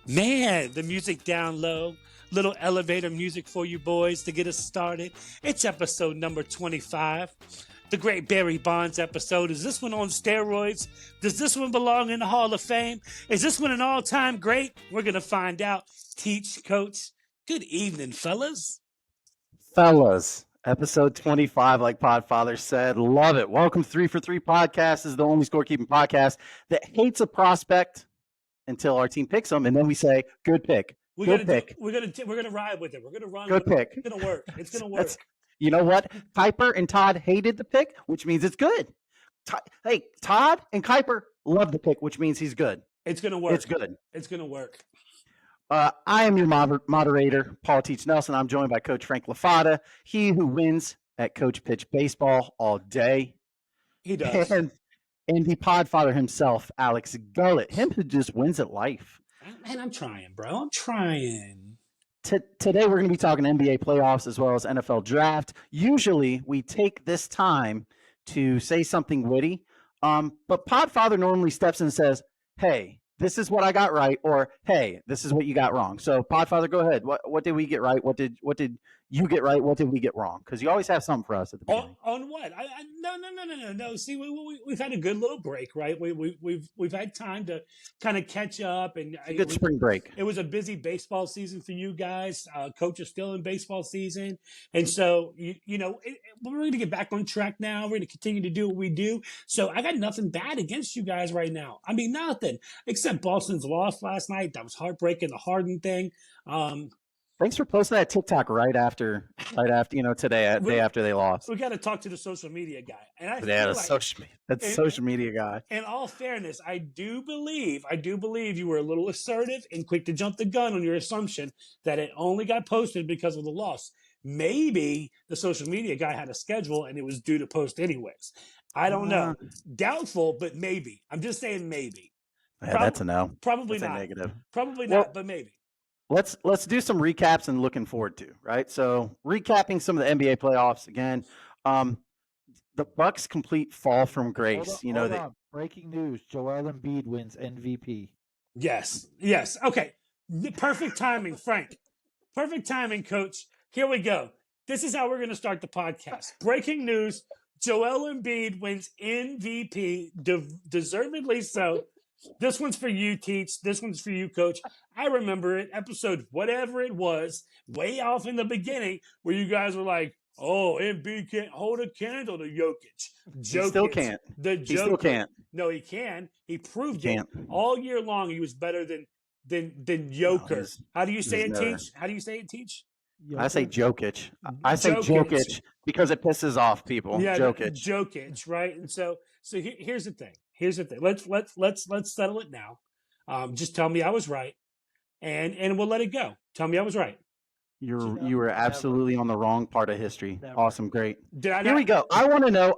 Man, the music down low. Little elevator music for you boys to get us started. It's episode number 25. The Great Barry Bonds episode. Is this one on steroids? Does this one belong in the Hall of Fame? Is this one an all-time great? We're going to find out. Teach, Coach. Good evening, fellas. Fellas, episode 25, like Podfather said. Love it. Welcome 3 for 3 podcast. This is the only scorekeeping podcast that hates a prospect until our team picks them, and then we say, good pick. We're gonna ride with it. We're gonna run. Good with pick. It. It's gonna work. It's gonna work. You know what? Kuiper and Todd hated the pick, which means it's good. Hey, Todd and Kuiper love the pick, which means he's good. It's gonna work. It's good. It's gonna work. I am your moderator, Paul Teach Nelson. I'm joined by Coach Frank LaFada, he who wins at Coach Pitch Baseball all day. He does. And the Podfather himself, Alex Gullett, him who just wins at life. Man, I'm trying, bro. I'm trying. Today we're going to be talking NBA playoffs as well as NFL draft. Usually we take this time to say something witty, but Podfather normally steps in and says, hey, this is what I got right, or hey, this is what you got wrong. So Podfather, go ahead. What did we get right? What did you get right? What did we get wrong? Because you always have something for us at the beginning. On what? No. See, we've had a good little break, right? We've had time to kind of catch up, and a good spring break. It was a busy baseball season for you guys. Coach is still in baseball season, and so we're going to get back on track now. We're going to continue to do what we do. So I got nothing bad against you guys right now. I mean, nothing except Boston's loss last night. That was heartbreaking. The Harden thing. Thanks for posting that TikTok right after today, day after they lost. We got to talk to the social media guy, and social media guy. In all fairness, I do believe you were a little assertive and quick to jump the gun on your assumption that it only got posted because of the loss. Maybe the social media guy had a schedule and it was due to post anyways. I don't know. Doubtful, but maybe. I'm just saying maybe. Yeah, that's a no. Probably that's not. A negative. Probably not, but maybe. Let's do some recaps and looking forward to, right? So recapping some of the NBA playoffs again. The Bucks complete fall from grace. Hold on. Breaking news: Joel Embiid wins MVP. Yes. Okay. Perfect timing, Frank. Perfect timing, Coach. Here we go. This is how we're going to start the podcast. Breaking news: Joel Embiid wins MVP, deservedly so. This one's for you, Teach. This one's for you, Coach. I remember it, episode whatever it was, way off in the beginning, where you guys were like, oh, Embiid can't hold a candle to Jokic. He still can't. He still can't. No, he can. He proved it all year long. He was better than Joker. No, How do you say it, Teach? How do you say it, Teach? I say Jokic. I say Jokic because it pisses off people. Yeah, Jokic, right? And so here's the thing. Let's settle it now. Just tell me I was right, and we'll let it go. Tell me I was right. You were absolutely on the wrong part of history. Never. Awesome, great. Here we go. I want to know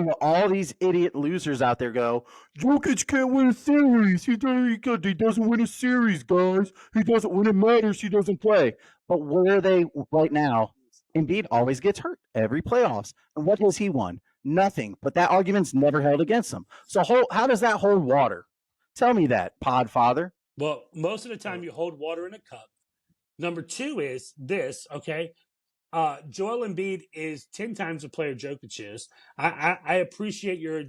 what all these idiot losers out there go. Jokic can't win a series. He doesn't win a series, guys. He doesn't. When it matters, he doesn't play. But where are they right now? Embiid always gets hurt every playoffs. And what has he won? Nothing. But that argument's never held against him. So how does that hold water? Tell me that, Podfather. Well, most of the time you hold water in a cup. Number two is this, okay? Joel Embiid is 10 times the player Jokic is. I appreciate your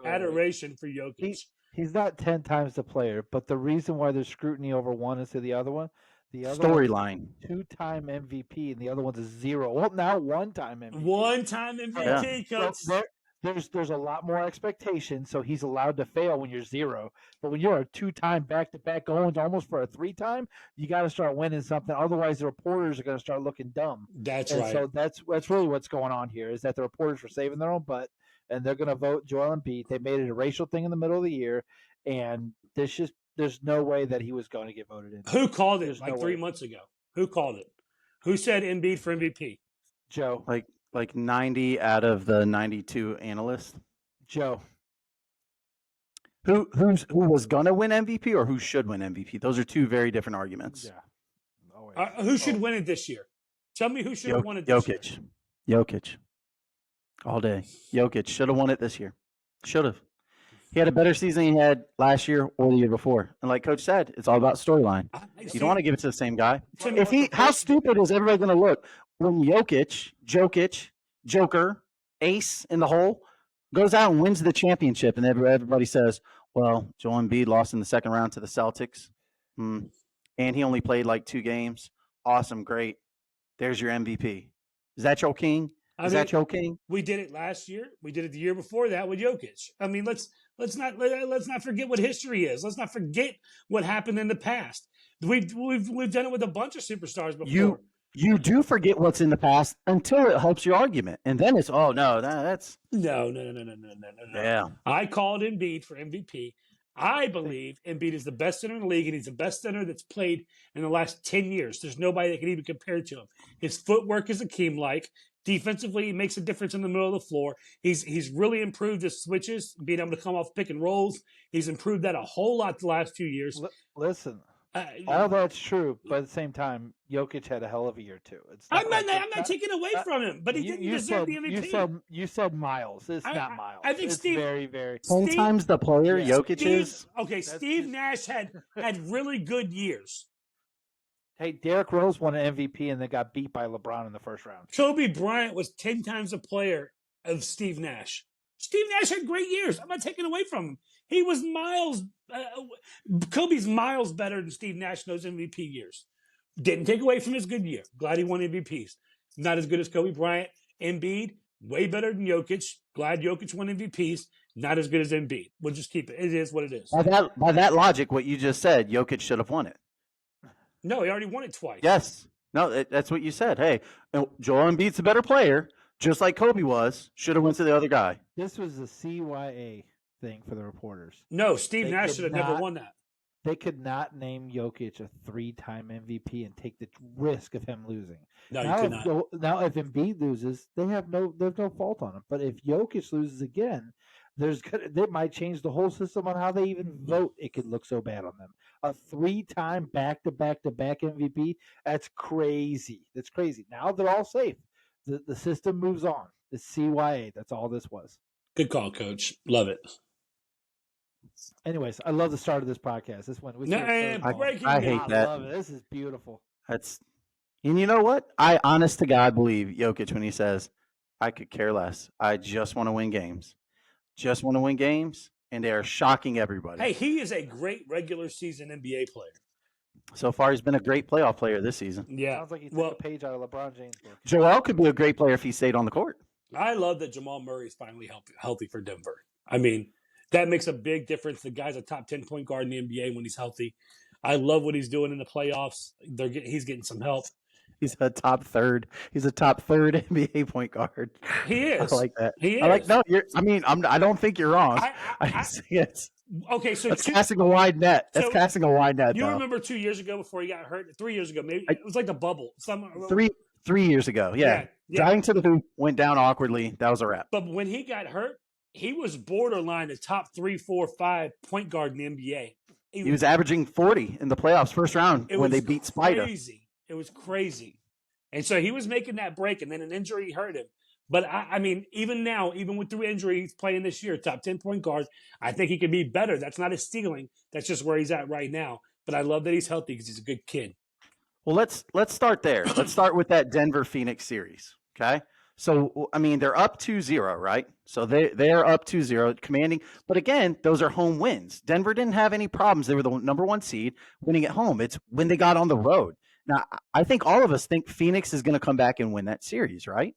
adoration for Jokic. He's not 10 times the player, but the reason why there's scrutiny over one instead of the other one, the other storyline. 2-time MVP and the other one's a 0. Well, now 1-time MVP. 1-time MVP, Coach. So there's a lot more expectation, so he's allowed to fail when you're 0. But when you're a 2-time back-to-back going almost for a 3-time, you got to start winning something. Otherwise, the reporters are going to start looking dumb. That's right. So that's really what's going on here, is that the reporters were saving their own butt, and they're going to vote Joel Embiid. They made it a racial thing in the middle of the year, and there's no way that he was going to get voted in. Who called it 3 months ago? Who called it? Who said Embiid for MVP? Joe. Like 90 out of the 92 analysts. Joe. Who was gonna win MVP or who should win MVP? Those are two very different arguments. Yeah. Who should win it this year? Tell me who should have won it this year. Jokic. All day. Jokic should have won it this year. Should have. He had a better season he had last year or the year before. And like Coach said, it's all about storyline. You don't want to give it to the same guy. How stupid is everybody going to look when Jokic, Joker, Ace in the hole goes out and wins the championship, and everybody says, "Well, Joel Embiid lost in the second round to the Celtics, and he only played like 2 games. Awesome, great. There's your MVP. Is that your king? That your king?" We did it last year. We did it the year before that with Jokic. I mean, let's not forget what history is. Let's not forget what happened in the past. We've done it with a bunch of superstars before. You do forget what's in the past until it helps your argument, and then it's that's no. Yeah. I called Embiid for MVP. I believe Embiid is the best center in the league, and he's the best center that's played in the last 10 years. There's nobody that can even compare to him. His footwork is Akeem-like. Defensively, he makes a difference in the middle of the floor. He's really improved his switches, being able to come off pick and rolls. He's improved that a whole lot the last few years. Listen, all that's true, but at the same time, Jokic had a hell of a year too. I'm not taking away from him, but he didn't deserve the MVP. You said Miles. It's not Miles. I think it's Steve very, very. 10 times the player Jokic is. Okay, Steve Nash had really good years. Hey, Derrick Rose won an MVP and then got beat by LeBron in the first round. Kobe Bryant was 10 times the player of Steve Nash. Steve Nash had great years. I'm not taking away from him. He was Kobe's miles better than Steve Nash in those MVP years. Didn't take away from his good year. Glad he won MVPs. Not as good as Kobe Bryant. Embiid, way better than Jokic. Glad Jokic won MVPs. Not as good as Embiid. We'll just keep it. It is what it is. By that logic, what you just said, Jokic should have won it. No, he already won it twice. Yes. No, that's what you said. Hey, Joel Embiid's a better player, just like Kobe was. Should have went to the other guy. This was a CYA thing for the reporters. No, Steve Nash should have never won that. They could not name Jokic a 3-time MVP and take the risk of him losing. No, you could not. Now, if Embiid loses, there's no fault on him. But if Jokic loses again, they might change the whole system on how they even vote. It could look so bad on them. A 3-time back-to-back MVP, that's crazy. That's crazy. Now they're all safe. The system moves on. The CYA, that's all this was. Good call, Coach. Love it. Anyways, I love the start of this podcast. This one. I hate that. I love it. This is beautiful. And you know what? I honest to God believe Jokic when he says, "I could care less. I just want to win games. Just want to win games." And they are shocking everybody. Hey, he is a great regular season NBA player. So far, he's been a great playoff player this season. Yeah. Sounds like he took a page out of LeBron James' book. Joel could be a great player if he stayed on the court. I love that Jamal Murray is finally healthy for Denver. I mean, that makes a big difference. The guy's a top 10 point guard in the NBA when he's healthy. I love what he's doing in the playoffs. He's getting some help. He's a top third. He's a top third NBA point guard. He is. I like that. He is. I don't think you're wrong. Okay, so that's casting a wide net. That's casting a wide net. You remember 2 years ago before he got hurt? 3 years ago, maybe it was like the bubble. 3 years ago, yeah. Driving to the hoop, went down awkwardly. That was a wrap. But when he got hurt, he was borderline the top 3, 4, 5 point guard in the NBA. He was averaging 40 in the playoffs, first round when they beat Spider. It was crazy. And so he was making that break, and then an injury hurt him. But, I mean, even now, even with the injury he's playing this year, top 10 point guard, I think he can be better. That's not his ceiling. That's just where he's at right now. But I love that he's healthy because he's a good kid. Well, let's start there. Let's start with that Denver-Phoenix series, okay? So, I mean, they're up 2-0, right? So they're up 2-0, commanding. But again, those are home wins. Denver didn't have any problems. They were the number 1 seed winning at home. It's when they got on the road. Now, I think all of us think Phoenix is going to come back and win that series, right?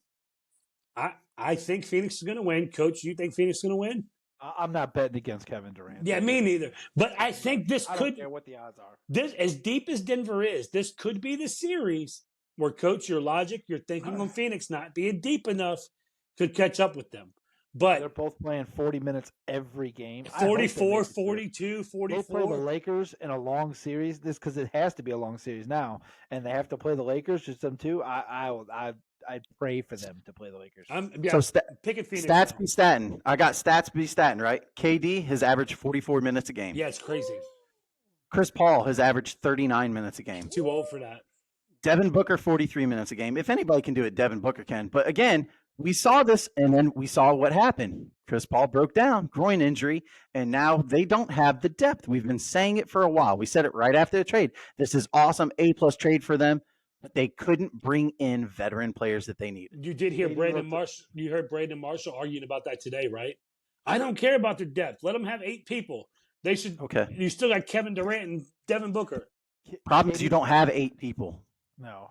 I think Phoenix is going to win. Coach, you think Phoenix is going to win? I'm not betting against Kevin Durant. Yeah, me neither. But I think I don't care what the odds are. This, as deep as Denver is, this could be the series where, Coach, your logic, your thinking on Phoenix not being deep enough could catch up with them. But they're both playing 40 minutes every game. 44, 42, 44. They play the Lakers in a long series. This because it has to be a long series now, and they have to play the Lakers. Just them two. I pray for them to play the Lakers. Pick it Phoenix. Stats be statin. I got stats be statin, right? KD has averaged 44 minutes a game. Yeah, it's crazy. Chris Paul has averaged 39 minutes a game. Too old for that. Devin Booker, 43 minutes a game. If anybody can do it, Devin Booker can. But again, we saw this, and then we saw what happened. Chris Paul broke down, groin injury, and now they don't have the depth. We've been saying it for a while. We said it right after the trade. This is awesome, A-plus trade for them, but they couldn't bring in veteran players that they needed. You did hear Brandon Marshall. You heard Brandon Marshall arguing about that today, right? I don't care about their depth. Let them have 8 people. They should. Okay. You still got Kevin Durant and Devin Booker. Problem is you don't have 8 people. No,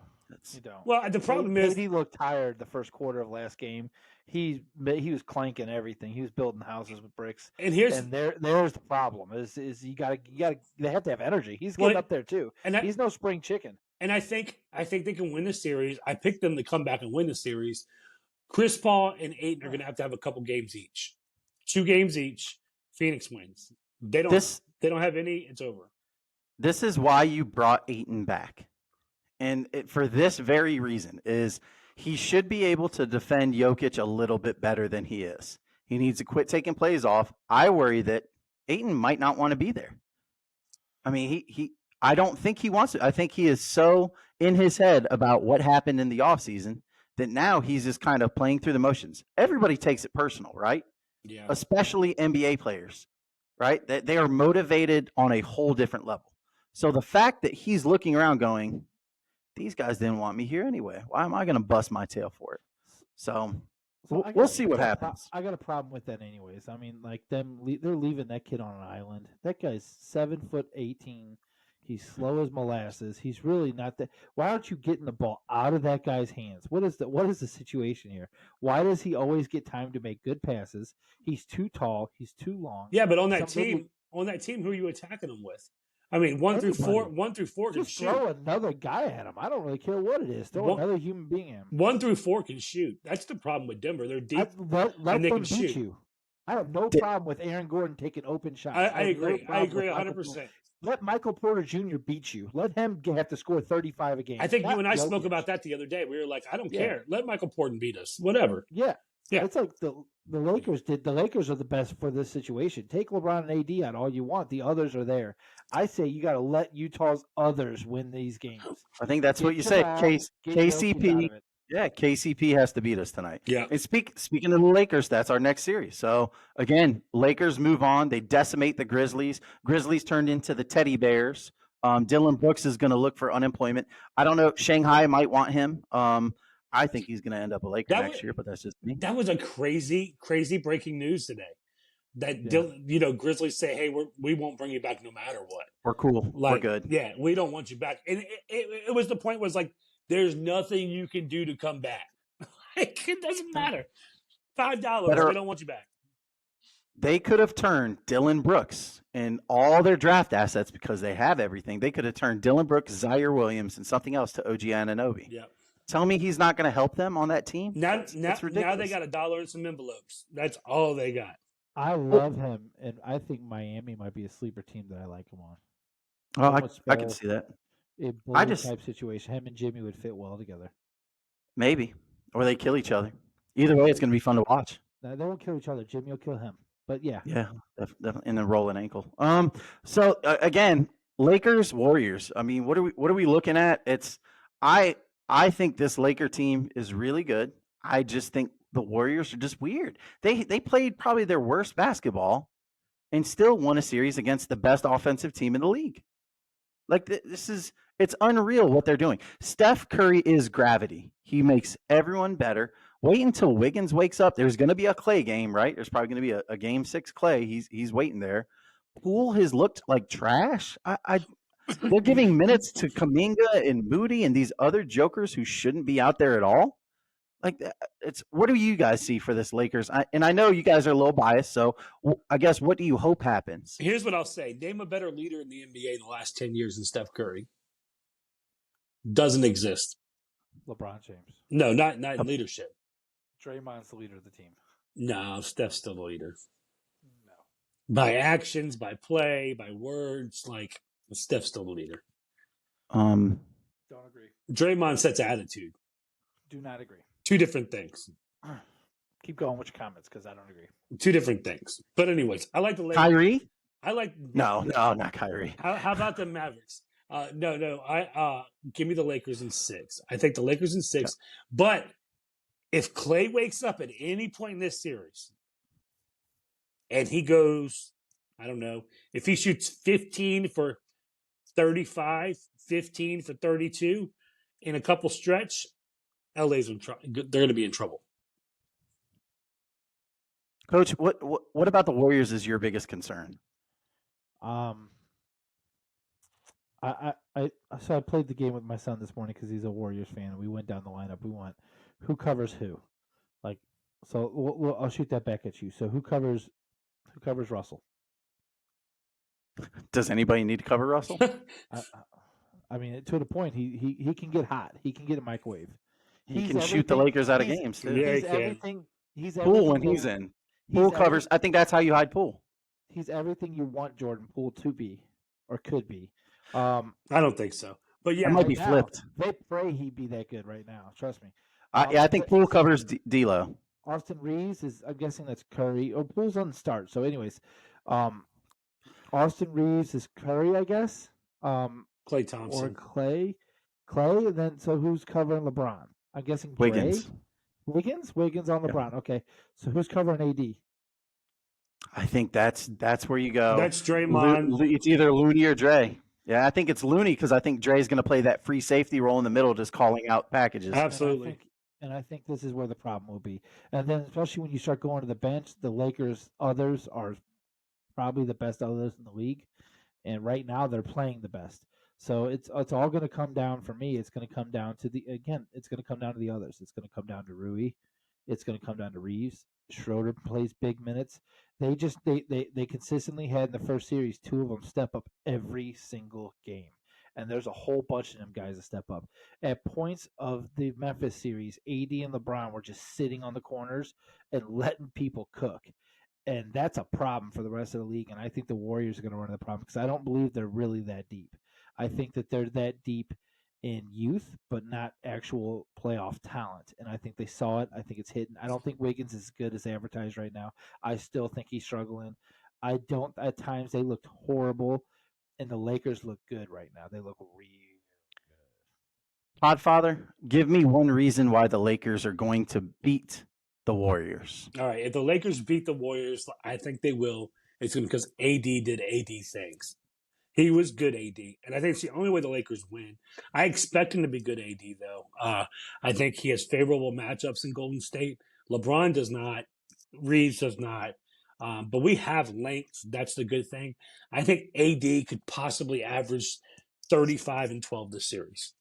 you don't. Well, the problem is he looked tired the first quarter of last game. He was clanking everything. He was building houses with bricks. And there's the problem is you got they have to have energy. He's getting up there too. And he's no spring chicken. And I think they can win the series. I picked them to come back and win the series. Chris Paul and Ayton are going to have a couple games each. 2 games each. Phoenix wins. They don't have any. It's over. This is why you brought Ayton back. And for this very reason is he should be able to defend Jokic a little bit better than he is. He needs to quit taking plays off. I worry that Ayton might not want to be there. I mean, I don't think he wants to. I think he is so in his head about what happened in the offseason that now he's just kind of playing through the motions. Everybody takes it personal, right? Yeah. Especially NBA players, right? They are motivated on a whole different level. So the fact that he's looking around going, these guys didn't want me here anyway. Why am I going to bust my tail for it? So we'll see what happens. I got a problem with that anyways. I mean, like they're leaving that kid on an island. That guy's 7'18". He's slow as molasses. He's really not that. Why aren't you getting the ball out of that guy's hands? What is the situation here? Why does he always get time to make good passes? He's too tall. He's too long. Yeah, but on that team, who are you attacking him with? I mean, 1 through 4 can just shoot. Throw another guy at him. I don't really care what it is. Throw another human being at him. 1 through 4 can shoot. That's the problem with Denver. They're deep let and they them can beat shoot. you. I have no problem with Aaron Gordon taking open shots. I agree. No I agree problem 100%. Let Michael Porter Jr. beat you. Let him have to score 35 a game. I think you and I spoke about that the other day. We were like, I don't care. Let Michael Porter beat us. Whatever. Yeah. Yeah. It's like the Lakers did. The Lakers are the best for this situation. Take LeBron and AD out all you want. The others are there. I say you got to let Utah's others win these games. I think that's what you say. KCP. Yeah, KCP has to beat us tonight. Yeah. And speaking of the Lakers, that's our next series. So again, Lakers move on. They decimate the Grizzlies. Grizzlies turned into the Teddy Bears. Dylan Brooks is going to look for unemployment. I don't know. Shanghai might want him. I think he's going to end up a Laker next year, but that's just me. That was a crazy, crazy breaking news today. That Grizzlies say, "Hey, we won't bring you back no matter what. We're cool. We're good. Yeah, we don't want you back." And it was the point was like, there's nothing you can do to come back. Like, it doesn't matter. $5, we don't want you back. They could have turned Dylan Brooks and all their draft assets because they have everything. They could have turned Dylan Brooks, Zaire Williams, and something else to OG Anunoby. Yeah. Tell me he's not going to help them on that team? Now ridiculous. Now they got $1 and some envelopes. That's all they got. I love him, and I think Miami might be a sleeper team that I like him on. Oh, I can see that. Type situation. Him and Jimmy would fit well together. Maybe. Or they kill each other. Either way, it's going to be fun to watch. No, they won't kill each other. Jimmy will kill him. But yeah. Yeah, definitely. And then roll an ankle. So again, Lakers, Warriors. I mean, what are we looking at? I think this Laker team is really good. I just think the Warriors are just weird. They played probably their worst basketball and still won a series against the best offensive team in the league. Like it's unreal what they're doing. Steph Curry is gravity. He makes everyone better. Wait until Wiggins wakes up. There's going to be a Clay game, right? There's probably going to be a game 6 Clay. He's waiting there. Poole has looked like trash. They're giving minutes to Kuminga and Moody and these other jokers who shouldn't be out there at all. Like, what do you guys see for this Lakers? And I know you guys are a little biased, so I guess what do you hope happens? Here's what I'll say. Name a better leader in the NBA in the last 10 years than Steph Curry. Doesn't exist. LeBron James. No, not in leadership. Draymond's the leader of the team. No, Steph's still the leader. No. By actions, by play, by words, like Steph's still the leader. Don't agree. Draymond sets attitude. Do not agree. 2 different things. Keep going with your comments because I don't agree. 2 different things. But anyways, I like the Lakers. Kyrie? No, not Kyrie. How about the Mavericks? No. Give me the Lakers in 6. I think the Lakers in 6. But If Clay wakes up at any point in this series and he goes, I don't know, if he shoots 15 for 35, 15 for 32 in a couple stretch, LA's in trouble. They're going to be in trouble. Coach, what about the Warriors is your biggest concern? So I played the game with my son this morning because he's a Warriors fan. We went down the lineup. We went who covers who, like so. I'll shoot that back at you. So who covers Russell? Does anybody need to cover Russell? I mean, to the point, he can get hot. He can get a microwave. He can shoot the Lakers out of games too. Yeah, He's he can. everything. He's Poole when everything he's in. Poole covers. I think that's how you hide Poole. He's everything you want Jordan Poole to be, or could be. I don't think so. But yeah, It might be now, flipped. They pray he'd be that good right now. Trust me. I think Poole covers D'Lo. Austin Reeves is. I'm guessing that's Curry. Or Poole's on the start. So, anyways, Austin Reeves is Curry, I guess. Klay Thompson Or Clay, and then so who's covering LeBron? I'm guessing Gray? Wiggins. Wiggins on LeBron. Yeah. Okay, so who's covering AD? I think that's where you go. That's Draymond. It's either Looney or Dre. Yeah, I think it's Looney because I think Dre's going to play that free safety role in the middle, just calling out packages. Absolutely. And I think this is where the problem will be. And then, especially when you start going to the bench, the Lakers' others are probably the best others in the league, and right now they're playing the best. So it's all going to come down for me. It's going to come down to it's going to come down to the others. It's going to come down to Rui. It's going to come down to Reeves. Schroeder plays big minutes. They consistently had in the first series 2 of them step up every single game. And there's a whole bunch of them guys that step up. At points of the Memphis series, AD and LeBron were just sitting on the corners and letting people cook. And that's a problem for the rest of the league. And I think the Warriors are going to run into the problem because I don't believe they're really that deep. I think that they're that deep in youth, but not actual playoff talent. And I think they saw it. I think it's hidden. I don't think Wiggins is as good as advertised right now. I still think he's struggling. At times they looked horrible, and the Lakers look good right now. They look real good. Podfather, give me one reason why the Lakers are going to beat the Warriors. All right. If the Lakers beat the Warriors, I think they will. It's because AD did AD things. He was good AD, and I think it's the only way the Lakers win. I expect him to be good AD, though. I think he has favorable matchups in Golden State. LeBron does not. Reeves does not. But we have length. That's the good thing. I think AD could possibly average 35 and 12 this series.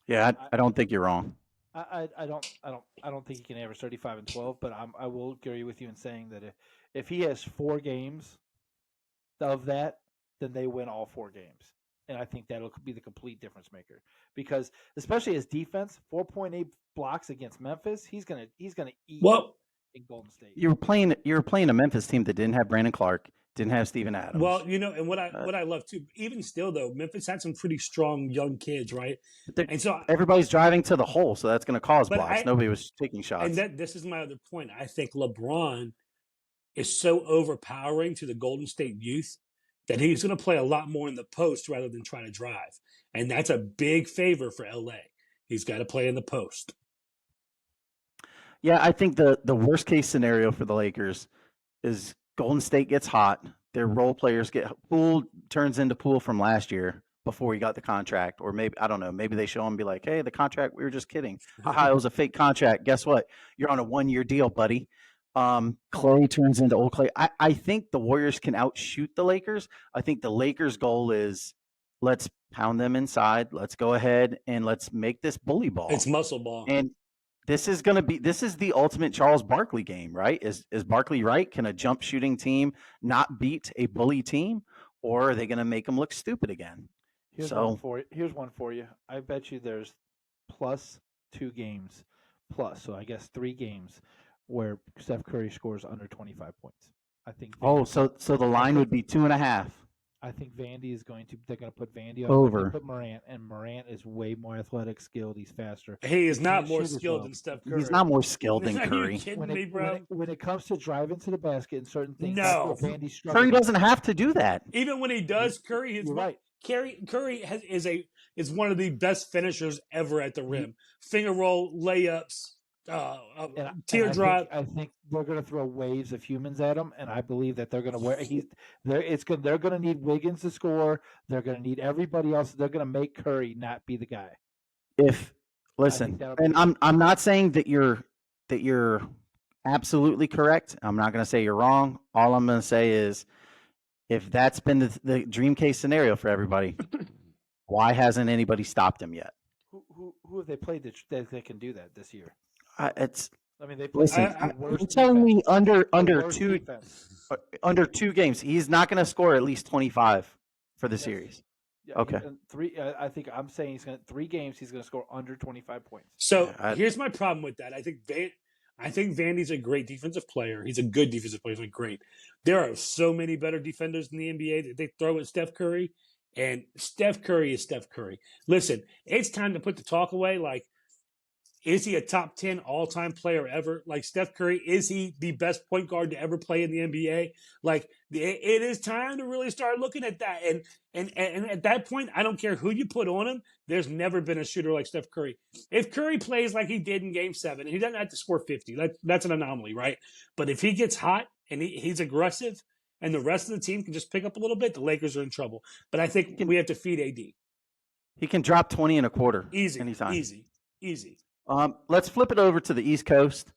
Yeah, I don't think you're wrong. I don't think he can average 35 and 12, but I will agree with you in saying that if he has 4 games of that, then they win all 4 games. And I think that'll be the complete difference maker. Because especially his defense, 4.8 blocks against Memphis, he's gonna eat in Golden State. You were playing a Memphis team that didn't have Brandon Clark, didn't have Steven Adams. Well, and what I love too, even still though, Memphis had some pretty strong young kids, right? And so everybody's driving to the hole, so that's going to cause blocks. Nobody was taking shots. And this is my other point. I think LeBron is so overpowering to the Golden State youth that he's going to play a lot more in the post rather than trying to drive. And that's a big favor for LA. He's got to play in the post. Yeah, I think the worst case scenario for the Lakers is Golden State gets hot. Their role players get Poole turns into Poole from last year before he got the contract. Or maybe, I don't know, maybe they show him and be like, hey, the contract, we were just kidding. Haha, it was a fake contract. Guess what? You're on a 1-year deal, buddy. Clay turns into old Clay. I think the Warriors can outshoot the Lakers. I think the Lakers' goal is let's pound them inside. Let's go ahead and let's make this bully ball. It's muscle ball. And this is the ultimate Charles Barkley game, right? Is Barkley right? Can a jump shooting team not beat a bully team, or are they going to make them look stupid again? Here's one for you. I bet you there's plus 2 games plus. So I guess 3 games where Steph Curry scores under 25 points. I think. So the line would be 2.5. I think Vandy they're going to put Vandy over. Put Morant, and Morant is way more athletic, skilled. He's faster. He is not more skilled than Steph Curry. He's not more skilled than Curry. Are you kidding me, bro? When it comes to driving to the basket and certain things, no. Curry doesn't have to do that. Even when he does, Curry is right. Curry is one of the best finishers ever at the rim. Finger roll, layups. And teardrop. I think they're going to throw waves of humans at him, and I believe that they're going to wear. They're going to need Wiggins to score. They're going to need everybody else. They're going to make Curry not be the guy. If listen, and I'm not saying that you're absolutely correct. I'm not going to say you're wrong. All I'm going to say is, if that's been the dream case scenario for everybody, why hasn't anybody stopped him yet? Who have they played that they can do that this year? It's I mean, they played you're telling me under two games, he's not going to score at least 25 for the series. Yeah, okay. I think I'm saying he's going to 3 games. He's going to score under 25 points. So here's my problem with that. I think Vandy's a great defensive player. He's a good defensive player. He's like great. There are so many better defenders in the NBA that they throw at Steph Curry, and Steph Curry is Steph Curry. Listen, it's time to put the talk away. Like, is he a top 10 all-time player ever? Like, Steph Curry, is he the best point guard to ever play in the NBA? Like, it is time to really start looking at that. And at that point, I don't care who you put on him. There's never been a shooter like Steph Curry. If Curry plays like he did in Game 7, he doesn't have to score 50. That's an anomaly, right? But if he gets hot and he's aggressive and the rest of the team can just pick up a little bit, the Lakers are in trouble. But I think we have to feed AD. He can drop 20 and a quarter easy anytime. Easy. Let's flip it over to the East Coast,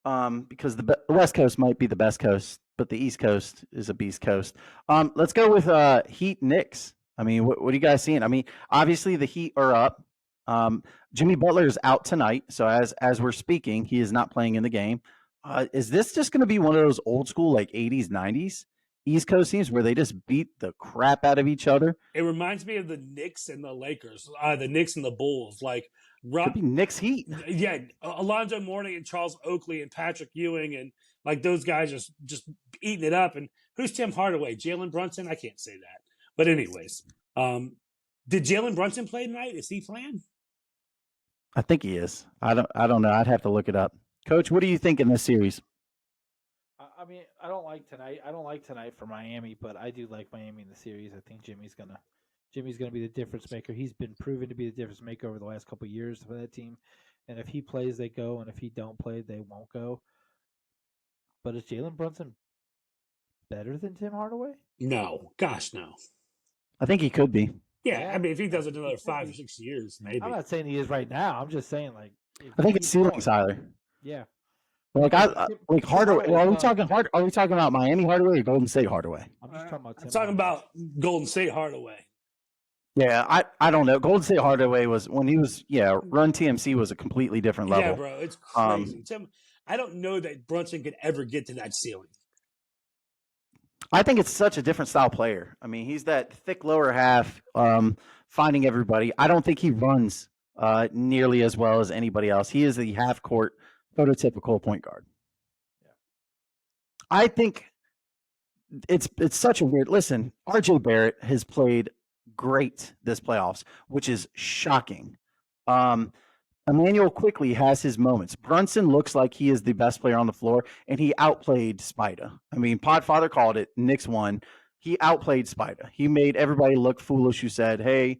because the West Coast might be the best coast, but the East Coast is a beast coast. Let's go with Heat Knicks. I mean, what are you guys seeing? I mean, obviously the Heat are up. Jimmy Butler is out tonight, so as we're speaking, he is not playing in the game. Is this just going to be one of those old school like 80s, 90s East Coast teams where they just beat the crap out of each other? It reminds me of the Knicks and the Lakers, the Knicks and the Bulls. Like, could be Knicks Heat. Yeah, Alonzo Mourning and Charles Oakley and Patrick Ewing and like those guys just eating it up. And who's Tim Hardaway? Jalen Brunson? I can't say that. But anyways, did Jalen Brunson play tonight? Is he playing? I think he is. I don't know. I'd have to look it up. Coach, what do you think in this series? I mean, I don't like tonight. I don't like tonight for Miami, but I do like Miami in the series. I think Jimmy's gonna be the difference maker. He's been proven to be the difference maker over the last couple of years for that team. And if he plays, they go, and if he don't play, they won't go. But is Jalen Brunson better than Tim Hardaway? No, gosh, no. I think he could be. Yeah, I mean, if he does it another 5 or 6 years, maybe. I'm not saying he is right now. I'm just saying, like, I think it's ceilings, Tyler. Yeah. Like Hardaway. Well, are we talking about Miami Hardaway or Golden State Hardaway? I'm just talking about. I'm talking about Golden State Hardaway. Yeah, I don't know. Golden State Hardaway was when he was Run TMC was a completely different level. Yeah, bro, it's crazy. I don't know that Brunson could ever get to that ceiling. I think it's such a different style player. I mean, he's that thick lower half, finding everybody. I don't think he runs nearly as well as anybody else. He is the half court prototypical point guard. Yeah. I think it's such a weird. Listen, RJ Barrett has played great this playoffs, which is shocking. Emmanuel Quickley has his moments. Brunson looks like he is the best player on the floor, and he outplayed Spida. I mean, Podfather called it. Knicks won. He outplayed Spida. He made everybody look foolish who said, hey,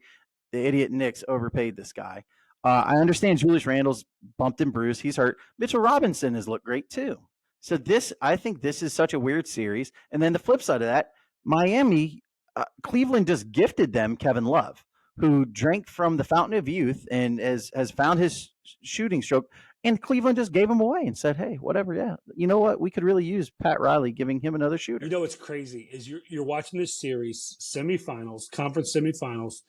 the idiot Knicks overpaid this guy. I understand Julius Randle's bumped and bruised. He's hurt. Mitchell Robinson has looked great too. So I think this is such a weird series. And then the flip side of that, Miami, Cleveland just gifted them Kevin Love, who drank from the fountain of youth and has found his shooting stroke. And Cleveland just gave him away and said, hey, whatever, yeah. You know what? We could really use Pat Riley giving him another shooter. You know what's crazy is you're watching this series, semifinals, conference semifinals,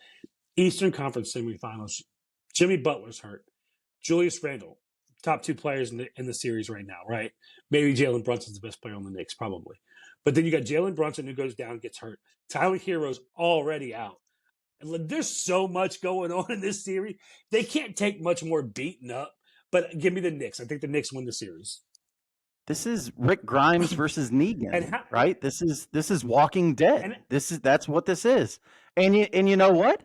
Eastern Conference semifinals. Jimmy Butler's hurt. Julius Randle, top 2 players in the series right now, right? Maybe Jalen Brunson's the best player on the Knicks, probably. But then you got Jalen Brunson who goes down, gets hurt. Tyler Hero's already out. And there's so much going on in this series. They can't take much more beating up. But give me the Knicks. I think the Knicks win the series. This is Rick Grimes versus Negan, right? This is Walking Dead. That's what this is. And you know what?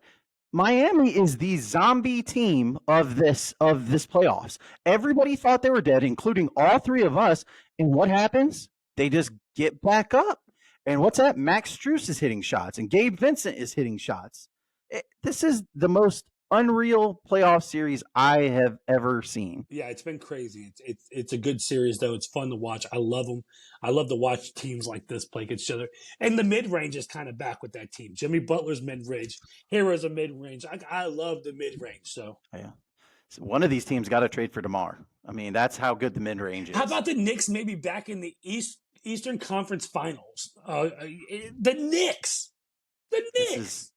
Miami is the zombie team of this playoffs. Everybody thought they were dead, including all 3 of us. And what happens? They just get back up. And what's that? Max Strus is hitting shots, and Gabe Vincent is hitting shots. This is the most unreal playoff series I have ever seen. Yeah, it's been crazy. It's a good series though. It's fun to watch. I love them. I love to watch teams like this play against each other. And the mid range is kind of back with that team. Jimmy Butler's mid range. Hero's a mid range. I love the mid range. So Yeah. So one of these teams got to trade for DeMar. I mean, that's how good the mid range is. how about the Knicks maybe back in the Eastern Conference Finals? The Knicks. The Knicks.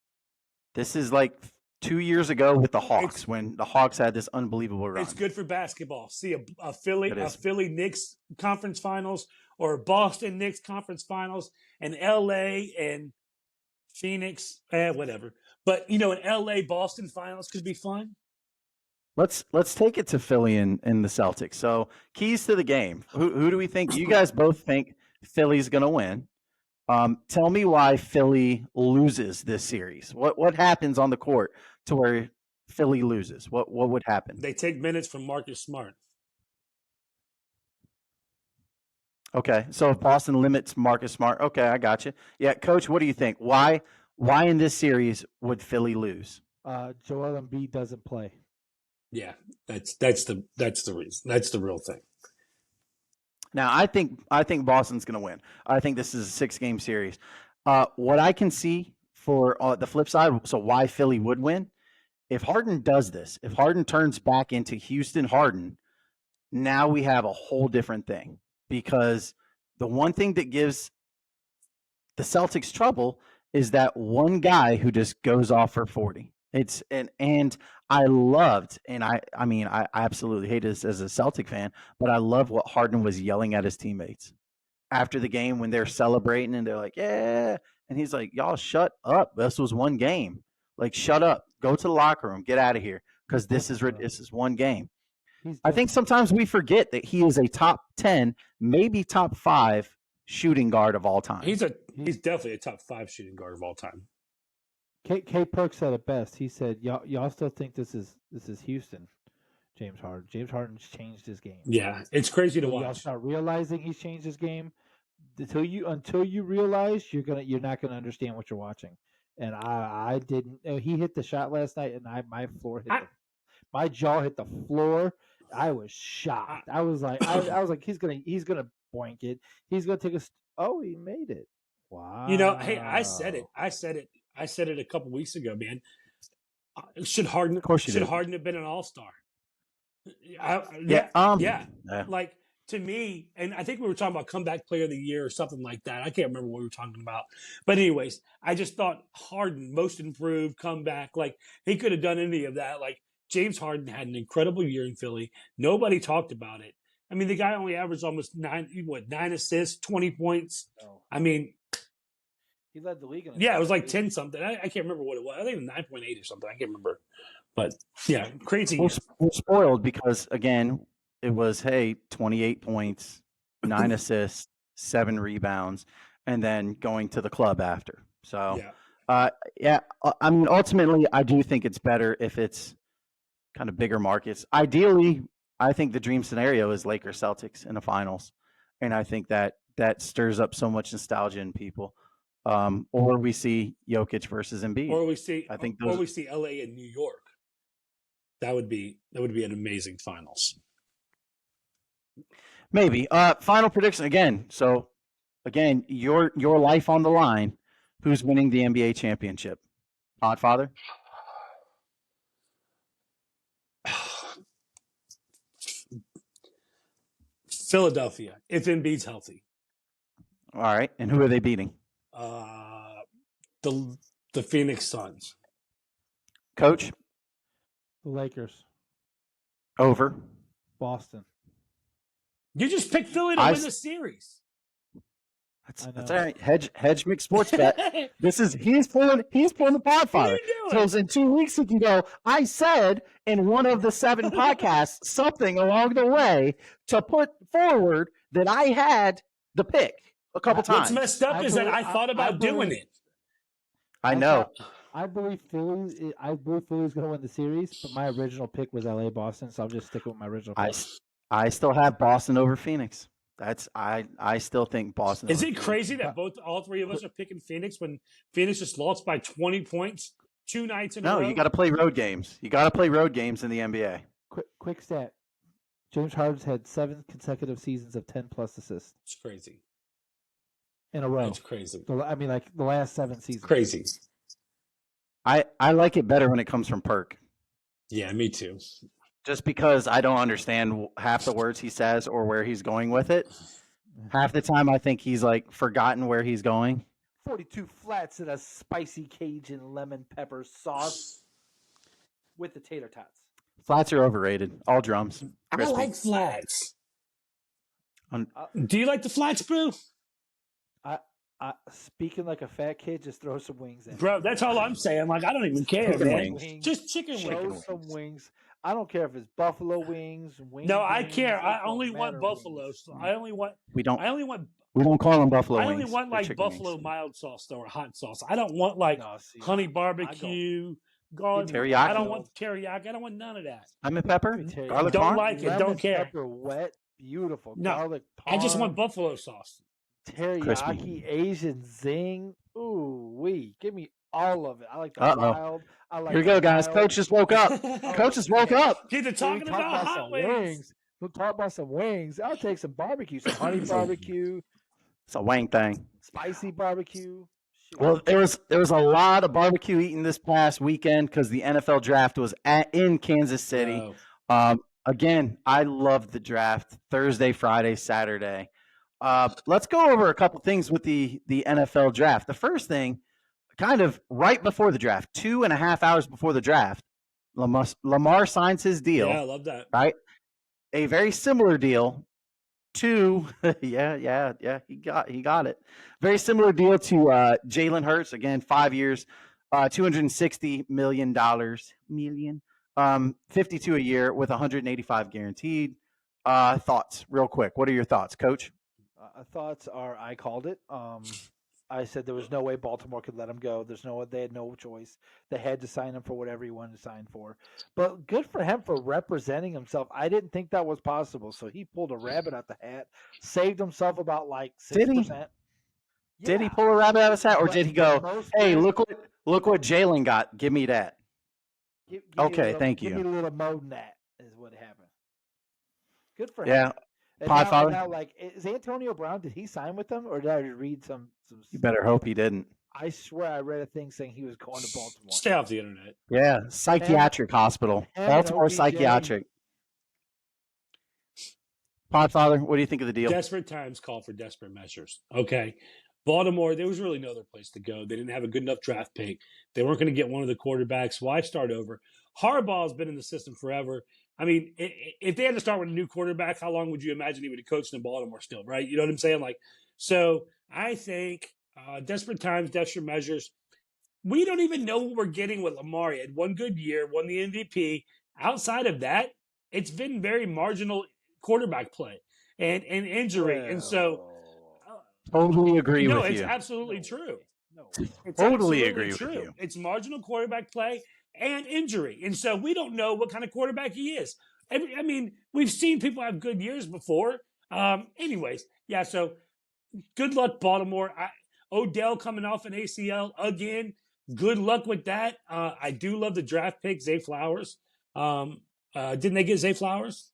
This is like 2 years ago with the Hawks when the Hawks had this unbelievable run. It's good for basketball. See a Philly Knicks conference finals or a Boston Knicks conference finals, and LA and Phoenix, whatever. But an LA Boston finals could be fun. Let's take it to Philly and the Celtics. So keys to the game. Who do we think? You guys both think Philly's going to win. Tell me why Philly loses this series. What happens on the court to where Philly loses? What would happen? They take minutes from Marcus Smart. Okay, so if Boston limits Marcus Smart, okay, I got you. Yeah, Coach, what do you think? Why in this series would Philly lose? Joel Embiid doesn't play. Yeah, that's the reason. That's the real thing. Now, I think Boston's going to win. I think this is a 6-game series. What I can see for the flip side, so why Philly would win, if Harden does this, if Harden turns back into Houston Harden, now we have a whole different thing. Because the one thing that gives the Celtics trouble is that one guy who just goes off for 40. And I loved, and I mean, I absolutely hate this as a Celtic fan, but I love what Harden was yelling at his teammates after the game when they're celebrating and they're like, yeah. And he's like, y'all shut up. This was one game. Like, shut up. Go to the locker room. Get out of here. Because this is one game. I think sometimes we forget that he is a top 10, maybe top 5 shooting guard of all time. He's definitely a top 5 shooting guard of all time. K Perk said it best. He said, "Y'all still think this is Houston, James Harden. James Harden's changed his game. Yeah, it's crazy to Y'all watch. start realizing he's changed his game. Until you realize, you're not gonna understand what you're watching. And I didn't. He hit the shot last night, and my jaw hit the floor. I was shocked. I was like, he's gonna boink it. He's gonna take oh, he made it. Wow. Hey, I said it a couple weeks ago, man. Should Harden have been an all-star? Yeah. Like, to me, and I think we were talking about comeback player of the year or something like that. I can't remember what we were talking about. But anyways, I just thought Harden, most improved, comeback, like he could have done any of that. Like, James Harden had an incredible year in Philly. Nobody talked about it. I mean, the guy only averaged almost 9 assists, 20 points. Oh. I mean, he led the league. It was like 10 something. I can't remember what it was. I think it was 9.8 or something. I can't remember. But yeah, crazy. We're spoiled because, again, it was, 28 points, 9 assists, 7 rebounds, and then going to the club after. So, I mean, ultimately, I do think it's better if it's kind of bigger markets. Ideally, I think the dream scenario is Lakers Celtics in the finals. And I think that stirs up so much nostalgia in people. Or we see Jokic versus Embiid. Or we see LA and New York. That would be an amazing finals. Maybe. Final prediction again. So again, your life on the line. Who's winning the NBA championship? Podfather? Philadelphia, if Embiid's healthy. All right. And who are they beating? The Phoenix Suns. Coach? The Lakers. Over. Boston. You just picked Philly to win the series. That's all right. Hedge mixed sports bet. He's pulling the Podfather. So in 2 weeks he can go, I said in one of the 7 podcasts something along the way to put forward that I had the pick a couple times. What's messed up is that I thought about doing it. I know. I believe Philly's going to win the series, but my original pick was LA Boston, so I'll just stick with my original pick. I still have Boston over Phoenix. I still think Boston. Is it crazy that all three of us are picking Phoenix when Phoenix just lost by 20 points 2 nights in a No, row. you got to play road games. You got to play road games in the NBA. Quick stat. James Harden's had 7 consecutive seasons of 10-plus assists It's crazy. in a row. It's crazy. I mean, like the last 7 seasons. Crazy. I like it better when it comes from Perk, Yeah, me too. just because I don't understand half the words he says or where he's going with it. Half the time, I think he's like forgotten where he's going. 42 flats in a spicy Cajun lemon pepper sauce with the tater tots. Flats are overrated. All drums. I Crispy. like flats. Um, Do you like the flats, Brew? Speaking like a fat kid, just throw some wings in. Bro, that's all I'm saying. Like, I don't even care, Chicken man. wings. Just chicken Throw wings. some wings. I don't care if it's buffalo wings. No, I wings, care. it I don't only want matter buffalo. wings. So I only want. we don't call them buffalo I wings. only want They're like chicken buffalo wings. mild sauce though, or hot sauce. I don't want like No, see, honey I barbecue, garlic. Teriyaki? I don't want teriyaki. I don't want none of that. Lemon pepper, Let me tell you, garlic Don't parm. like it. Lemon Don't care. pepper wet, beautiful. No, Garlic I just want parm, buffalo sauce. teriyaki, Crispy. Asian zing. Ooh wee! Give me all of it. I like the Uh-oh. wild. I like Here we the go, guys. wild. Coach just woke up. Coach just woke up. Kids are talking We talk about hot some wings. We'll talk about some wings. I'll take some barbecue, some honey barbecue, It's a wang thing. spicy barbecue. Shoot. Well, there was a lot of barbecue eating this past weekend because the NFL draft was in Kansas City. Oh. Again, I loved the draft Thursday, Friday, Saturday. Let's go over a couple things with the NFL draft. The first thing, kind of right before the draft, 2.5 hours before the draft, Lamar signs his deal. Yeah, I love that. Right? A very similar deal to yeah, he got it. Very similar deal to Jalen Hurts. Again, 5 years, $260 million, 52 a year with 185 guaranteed. Thoughts, real quick. What are your thoughts, Coach? Thoughts are I called it. I said there was no way Baltimore could let him go. They had no choice. They had to sign him for whatever he wanted to sign for. But good for him for representing himself. I didn't think that was possible. So he pulled a rabbit out the hat, saved himself about like 6%. Did he? Did he pull a rabbit out of his hat, or did he go, "Hey, look what Jalen got. Give me that." Okay, thank you. Give me a little more than that is what happened. Good for him. Yeah, And Podfather. now, like, is Antonio Brown? Did he sign with them, or did I read some? You better hope he didn't. I swear I read a thing saying he was going to Baltimore. Stay off the internet. Yeah, psychiatric hospital, him and Baltimore OBJ. psychiatric. Podfather, what do you think of the deal? Desperate times call for desperate measures. Okay. Baltimore, there was really no other place to go. They didn't have a good enough draft pick. They weren't going to get one of the quarterbacks. Why start over? Harbaugh's been in the system forever. I mean, if they had to start with a new quarterback, how long would you imagine he would have coached in Baltimore still, right? You know what I'm saying? Like, so I think desperate times, desperate measures. We don't even know what we're getting with Lamar. He had one good year, won the MVP. Outside of that, it's been very marginal quarterback play and injury. And so Totally agree no, with it's you. absolutely true. No. It's Totally absolutely agree with true. you. It's marginal quarterback play and injury. And so we don't know what kind of quarterback he is. I mean, we've seen people have good years before. Anyways, yeah, so good luck, Baltimore. Odell coming off an ACL again. Good luck with that. I do love the draft pick, Zay Flowers. Didn't they get Zay Flowers?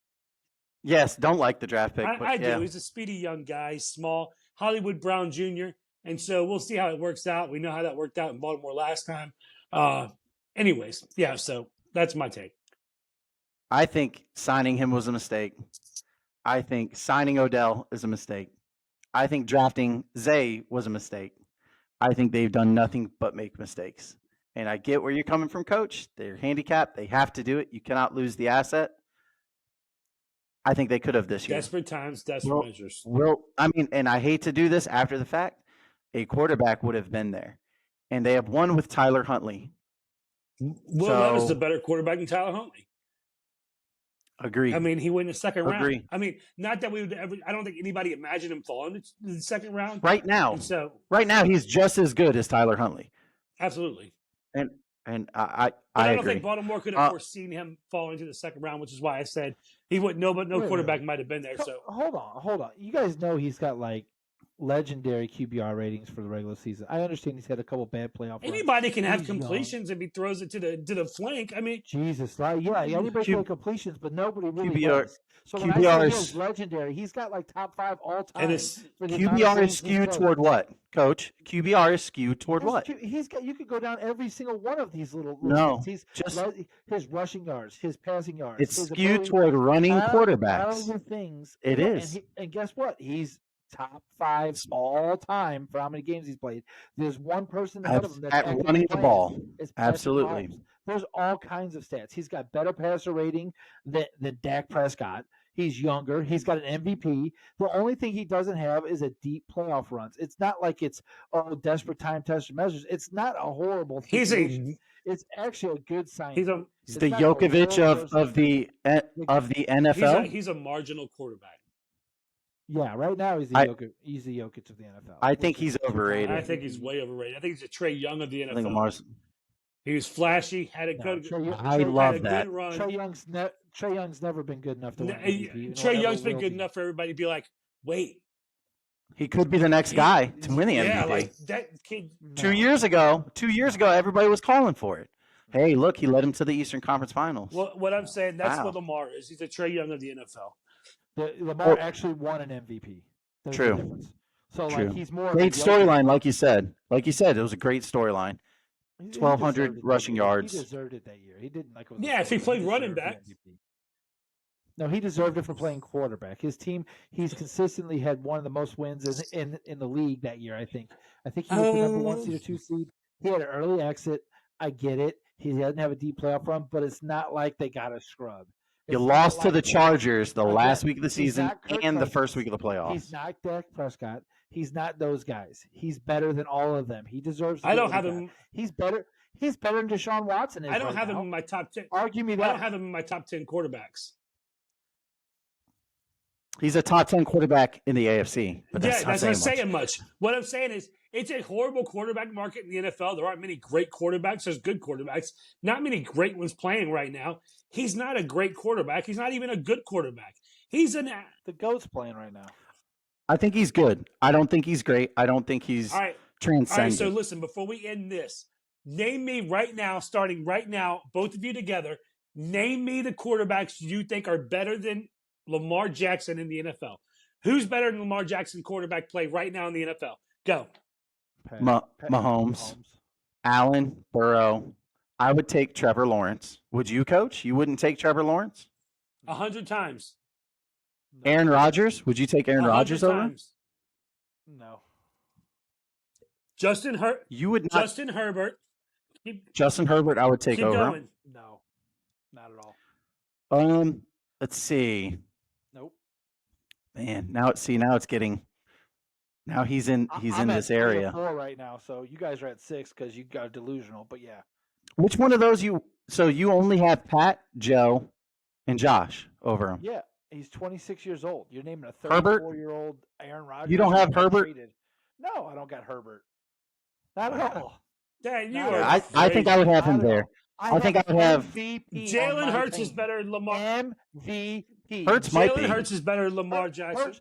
Yes, don't like the draft pick. But I yeah. do. He's a speedy young guy, small, Hollywood Brown Jr. And so we'll see how it works out. We know how that worked out in Baltimore last time. Anyways, yeah, so that's my take. I think signing him was a mistake. I think signing Odell is a mistake. I think drafting Zay was a mistake. I think they've done nothing but make mistakes. And I get where you're coming from, Coach. They're handicapped. They have to do it. You cannot lose the asset. I think they could have this year. Desperate times, desperate measures. Well, I mean, and I hate to do this after the fact. A quarterback would have been there. And they have won with Tyler Huntley. Will Levis is a better quarterback than Tyler Huntley. Agree. I mean, he went in the second round. Agree. I mean, not that we would ever, I don't think anybody imagined him falling in the second round. Right now. And so, Right now, he's just as good as Tyler Huntley. absolutely. And I But agree. think Baltimore could have foreseen him falling to the second round, which is why I said he wouldn't know, but no Wait a quarterback might have been there. So Hold on. You guys know he's got like legendary QBR ratings for the regular season. I understand he's had a couple bad playoff runs. Anybody can have He's young. completions if he throws it to the flank. I mean, Jesus, anybody can have completions, but nobody really QBR does. So when I QBR say is- he's legendary, he's got like top 5 all time. and it's for the amount of QBR games is he skewed throws. toward what, Coach? QBR is skewed toward That's what? true. He's got. You could go down every single one of these little. No, stats. He's just- his rushing yards, his passing yards. It's his skewed ability- toward running all quarterbacks. the things. It Yeah, is. And guess what? He's top 5 all time for how many games he's played. There's one person ahead of him that's At actively running the playing. ball. It's Patrick Absolutely. Mahomes. There's all kinds of stats. He's got better passer rating than Dak Prescott. He's younger. He's got an MVP. The only thing he doesn't have is a deep playoff runs. It's not like it's desperate time tested measures. It's not a horrible situation. It's actually a good sign. he's a He's It's the not the Jokovic worst of the NFL. he's a marginal quarterback. Yeah, right now he's I- he's the Jokic of the NFL. I think which is- he's overrated. I think he's way overrated. I think he's a Trey Young of the I think NFL. Lamar's. He was flashy, had a No, good, I had love a that. good run. Trey Young's never been good enough to win MVP. and Trey never Young's been will good be. enough for everybody to be like, wait, He could be the next guy to win the yeah, MVP. like that kid. No. 2 years ago, everybody was calling for it. Hey, look, he led him to the Eastern Conference Finals. What I'm saying, that's Wow. what Lamar is. He's a Trey Young of the NFL. Lamar actually won an MVP. There's True. a difference. So True. like he's more of a Great Jokic. storyline, like you said. It was a great storyline. He 1,200 deserved it rushing that year. yards. He deserved it that year. He didn't like. It was a Yeah, if he storyline. played running deserved the back. MVP. No, he deserved it for playing quarterback. His team, he's consistently had one of the most wins in the league that year. I think he was the number 1 seed or 2 seed. He had an early exit. I get it. He doesn't have a deep playoff run, but it's not like they got a scrub. You It's not lost to like- the Chargers the Again, last week of the he's season not Kirk and the Cousins. first week of the He's playoffs. not Dak Prescott. He's not those guys. He's better than all of them. He deserves. To I get don't what have he got. him. He's better. He's better than Deshaun Watson is. I don't right have him now. in my top 10. Argue me I that. don't have him in my top 10 quarterbacks. He's a top 10 quarterback in the AFC. But that's Yeah, not that's not saying saying much. What I'm saying is, it's a horrible quarterback market in the NFL. There aren't many great quarterbacks. There's good quarterbacks. Not many great ones playing right now. He's not a great quarterback. He's not even a good quarterback. He's an. The goat's playing right now. I think he's good. I don't think he's great. I don't think he's All right. All transcendent. right. So listen, before we end this, name me right now, starting right now, both of you together. Name me the quarterbacks you think are better than Lamar Jackson in the NFL. Who's better than Lamar Jackson quarterback play right now in the NFL? Go. Mahomes. Allen, Burrow. I would take Trevor Lawrence. Would you, Coach? You wouldn't take Trevor Lawrence? 100 times. No. Aaron Rodgers? Would you take Aaron 100 Rodgers over? times. No. You would not. Justin Herbert. Justin Herbert, I would take Keep over. going. No. Not at all. Let's see. Nope. Man, now it's getting. Now he's in I'm at this 3 or area. 4 right now, so you guys are at 6 because you got delusional. But yeah, Which one of those you? So you only have Pat, Joe, and Josh over him. yeah, he's 26 years old. You're naming a Herbert? 34-year-old Aaron Rodgers. You don't who have got Herbert? traded. No, I don't got Herbert. Not at all. Dan, you No, are. I think I would have him Not at all. there. I think I would have- MVP. on Jalen my Hurts is team. better than Lamar. MVP. Hurts might be. Jalen Hurts is better than Lamar Jackson.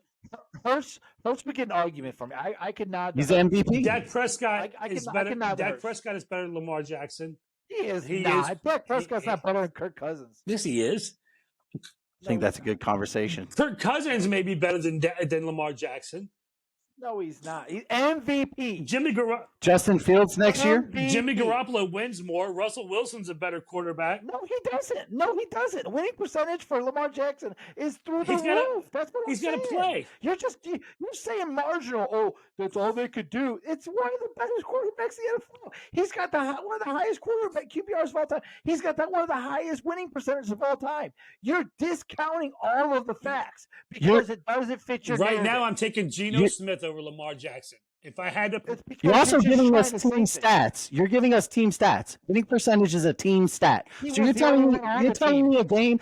Hurts would get an argument for me. I could not. He's MVP. Dak Prescott I is can- I better. can nod Dak Hurts. Prescott is better than Lamar Jackson. He is He not. is- Dak Prescott's he- not better than Kirk Cousins. Yes, he is. I think that's a good conversation. Kirk Cousins may be better than Lamar Jackson. No, he's not. He's MVP. Justin Fields next year. Jimmy Garoppolo wins more. Russell Wilson's a better quarterback. No, he doesn't. No, he doesn't. Winning percentage for Lamar Jackson is through the He's gotta- roof. That's what I'm He's saying. got to play. You're saying marginal. Oh, that's all they could do. It's one of the best quarterbacks in the NFL. He's got one of the highest quarterback QBRs of all time. He's got one of the highest winning percentages of all time. You're discounting all of the facts because it doesn't fit your Right now, narrative. I'm taking Geno You- Smith over Lamar Jackson. If I had to, It's because You're also just giving trying us to team say things. stats. You're giving us team stats. Winning percentage is a team stat. He So was the only one on the team. me a game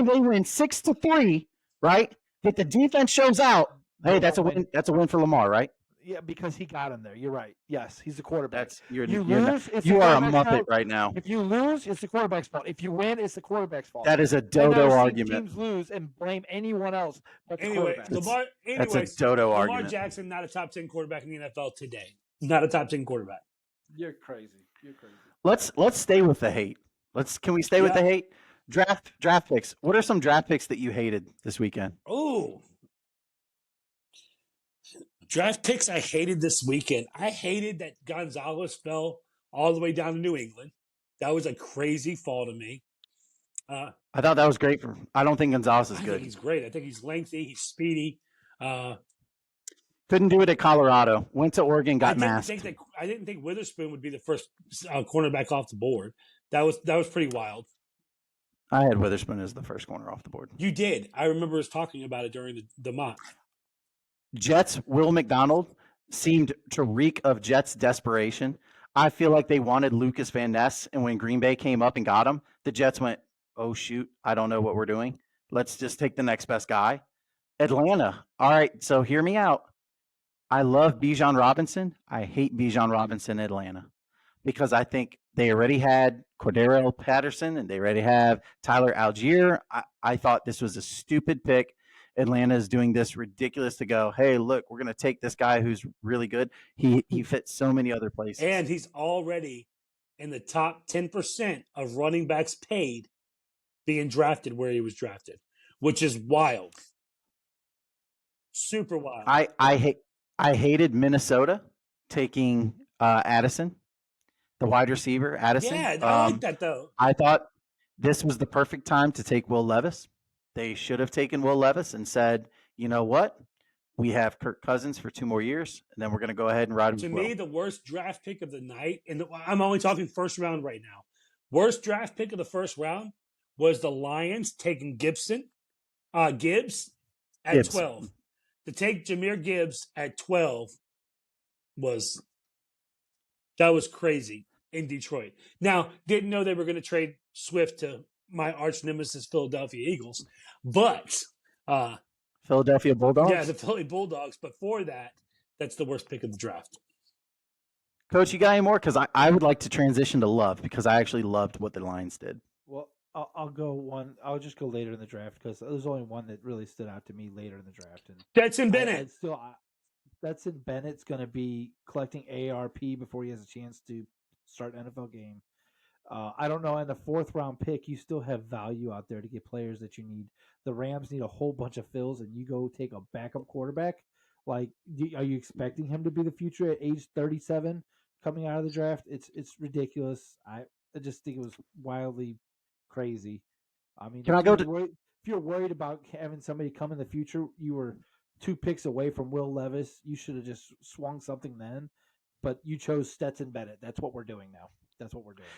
they win 6-3, right? That the defense shows out. Hey, that's a win. That's a win for Lamar, right? Yeah, because he got him there. You're right. Yes, he's the quarterback. That's you're You you're not, lose, it's you the are a quarterback's muppet fault. right now. If you lose, it's the quarterback's fault. If you win, it's the quarterback's fault. That is a I've dodo never seen argument. teams lose and blame anyone else but the Anyway, quarterback. That's a dodo Lamar argument. Jackson, not a top 10 quarterback in the NFL today. Not a top 10 quarterback. You're crazy. You're crazy. Let's stay with the hate. Can we stay with Yeah. the hate? Draft picks. What are some draft picks that you hated this weekend? Oh, draft picks I hated this weekend. I hated that Gonzalez fell all the way down to New England. That was a crazy fall to me. I thought that was great for. I don't think Gonzalez is I good. think he's great. I think he's lengthy. He's speedy. Couldn't do it at Colorado. Went to Oregon, got masked. I didn't think Witherspoon would be the first cornerback off the board. That was pretty wild. I had Witherspoon as the first corner off the board. You did. I remember us talking about it during the mock. Jets, Will McDonald seemed to reek of Jets desperation. I feel like they wanted Lucas Van Ness, and when Green Bay came up and got him, the Jets went, oh, shoot, I don't know what we're doing. Let's just take the next best guy. Atlanta. All right, so hear me out. I love Bijan Robinson. I hate Bijan Robinson in Atlanta because I think they already had Cordero Patterson and they already have Tyler Algier. I thought this was a stupid pick. Atlanta is doing this ridiculous to go, hey, look, we're going to take this guy who's really good. He fits so many other places. And he's already in the top 10% of running backs paid being drafted where he was drafted, which is wild. Super wild. I hated Minnesota taking Addison, the wide receiver, Addison. Yeah, I like that, though. I thought this was the perfect time to take Will Levis. They should have taken Will Levis and said, you know what? We have Kirk Cousins for 2 more years, and then we're going to go ahead and ride him. To me, the worst draft pick of the night, and I'm only talking first round right now. Worst draft pick of the first round was the Lions taking Gibbs at 12. To take Jahmyr Gibbs at 12 was crazy in Detroit. Now, didn't know they were going to trade Swift to my arch nemesis Philadelphia Eagles, but Philadelphia Bulldogs. Yeah, the Philly Bulldogs. But for that, that's the worst pick of the draft. Coach, you got any more? Because I would like to transition to Love because I actually loved what the Lions did. Well, I'll go one. I'll just go later in the draft because there's only one that really stood out to me later in the draft. And Stetson Bennett. Stetson Bennett's going to be collecting AARP before he has a chance to start an NFL game. I don't know. In the 4th round pick, you still have value out there to get players that you need. The Rams need a whole bunch of fills, and you go take a backup quarterback. Like, are you expecting him to be the future at age 37 coming out of the draft? It's ridiculous. I just think it was wildly crazy. I mean, if you're worried about having somebody come in the future, you were 2 picks away from Will Levis. You should have just swung something then, but you chose Stetson Bennett. That's what we're doing now. That's what we're doing.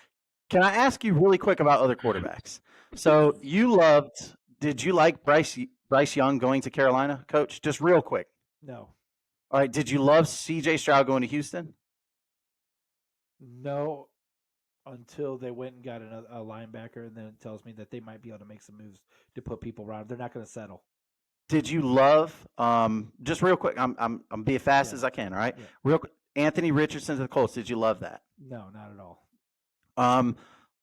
Can I ask you really quick about other quarterbacks? So did you like Bryce Young going to Carolina, Coach? Just real quick. No. All right. Did you love C.J. Stroud going to Houston? No, until they went and got a linebacker, and then it tells me that they might be able to make some moves to put people around. They're not going to settle. Did you love just real quick? I'm be as fast as I can. All right. Yeah. Real quick. Anthony Richardson to the Colts. Did you love that? No, not at all.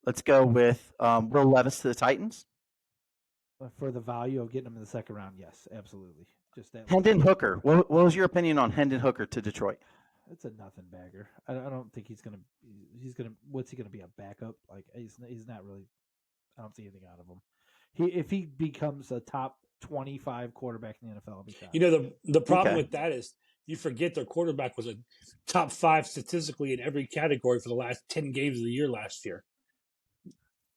Let's go with Will Levis to the Titans. For the value of getting him in the 2nd round, yes, absolutely. Just that. Hendon Hooker. What was your opinion on Hendon Hooker to Detroit? It's a nothing bagger. I don't think he's gonna. What's he gonna be, a backup? Like he's not really. I don't see anything out of him. If he becomes a top 25 quarterback in the NFL, I'll be fine. You know, the problem with that is you forget their quarterback was a top 5 statistically in every category for the last 10 games of the year last year.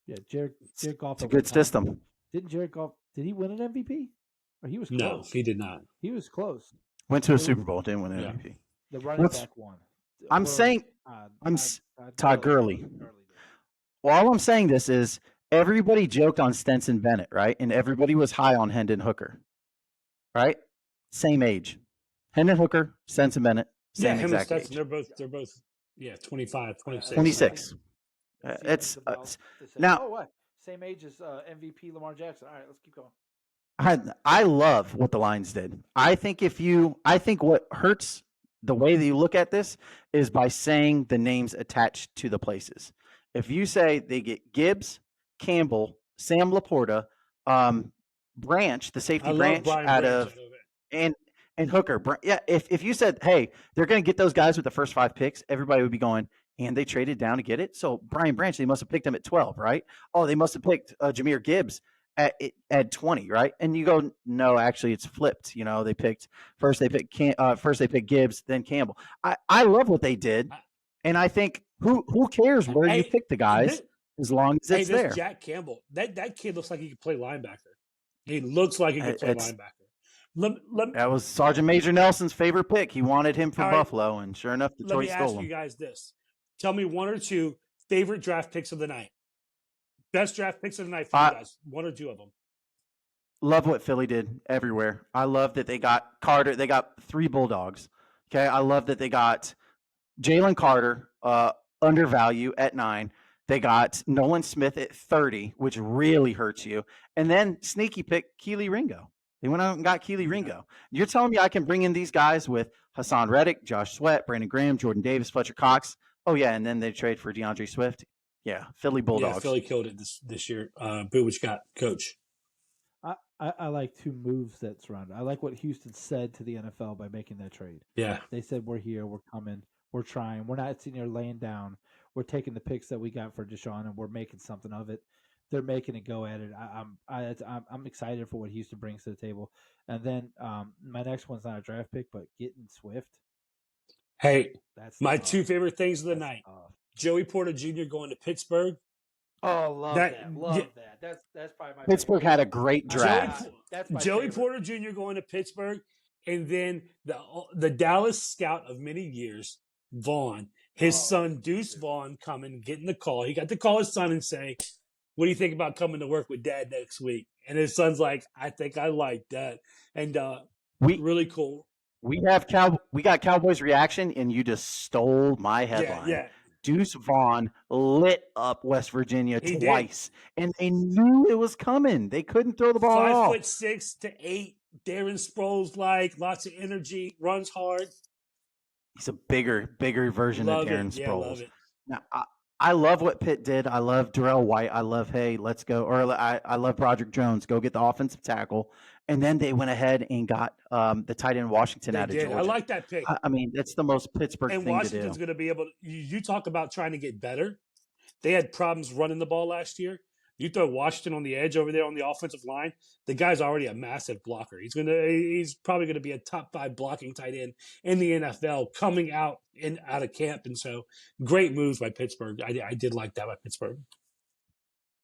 Yeah, Jared Goff. It's a good system. Didn't Jared Goff? Did he win an MVP? Or he was close. No, he did not. He was close. Went to a Super Bowl, didn't win an MVP. The running back won. I'm saying Todd Gurley. Well, all I'm saying this is everybody joked on Stetson Bennett, right? And everybody was high on Hendon Hooker, right? Same age. Hendon Hooker, Stetson Bennett, same him and exact Stetson, age. they're both 25, 26. 26. It's now. Oh, what? Same age as MVP Lamar Jackson. All right, let's keep going. I love what the Lions did. I think what hurts the way that you look at this is by saying the names attached to the places. If you say they get Gibbs, Campbell, Sam Laporta, Branch, the I safety love Branch Brian out Branch. of and Hooker. Yeah, if you said, hey, they're going to get those guys with the first 5 picks, everybody would be going, and they traded down to get it. So Brian Branch, they must have picked him at 12, right? Oh, they must have picked Jahmyr Gibbs at 20, right? And you go, no, actually, it's flipped. You know, they picked first. They picked Gibbs, then Campbell. I love what they did, and I think who cares where you pick the guys as long as it's there. Jack Campbell, that kid looks like he could play linebacker. He looks like he could play linebacker. That was Sergeant Major Nelson's favorite pick. He wanted him for Buffalo, and sure enough, Detroit stole him. Let me ask you guys this. Tell me 1 or 2 favorite draft picks of the night. Best draft picks of the night for you guys. 1 or 2 of them. Love what Philly did everywhere. I love that they got Carter. They got 3 Bulldogs. Okay. I love that they got Jalen Carter, undervalue at 9. They got Nolan Smith at 30, which really hurts you. And then sneaky pick Kelee Ringo. They went out and got Kelee Ringo. You're telling me I can bring in these guys with Hassan Reddick, Josh Sweat, Brandon Graham, Jordan Davis, Fletcher Cox. Oh, yeah, and then they trade for DeAndre Swift. Yeah, Philly Bulldogs. Yeah, Philly killed it this year. Boo, what you got, Coach? I like 2 moves that surround it. I like what Houston said to the NFL by making that trade. Yeah. They said, we're here, we're coming, we're trying. We're not sitting here laying down. We're taking the picks that we got for Deshaun, and we're making something of it. They're making a go at it. I'm excited for what Houston brings to the table. And then my next one's not a draft pick, but getting Swift. Hey, that's my 2 favorite things of the night. Joey Porter Jr. going to Pittsburgh. Oh, love that. Love that. That's probably my Pittsburgh favorite. had a great draft. Joey Porter Jr. going to Pittsburgh, and then the Dallas scout of many years, Vaughn, his son Deuce Vaughn, coming, getting the call. He got to call his son and say, what do you think about coming to work with Dad next week? And his son's like, I think I like that. And really cool. We got Cowboys reaction, and you just stole my headline. Yeah. Deuce Vaughn lit up West Virginia twice, and they knew it was coming. They couldn't throw the ball. 5'6" to 8. Darren Sproles, lots of energy, runs hard. He's a bigger version of Darren Sproles. Yeah, love it. Now, I love what Pitt did. I love Darrell White. I love, hey, let's go. Or I love Broderick Jones. Go get the offensive tackle. And then they went ahead and got the tight end Washington out of Georgia. I like that pick. I mean, that's the most Pittsburgh thing to do. And Washington's going to be able to – you talk about trying to get better. They had problems running the ball last year. You throw Washington on the edge over there on the offensive line, the guy's already a massive blocker. He's probably going to be a top 5 blocking tight end in the NFL coming out of camp. And so great moves by Pittsburgh. I did like that by Pittsburgh.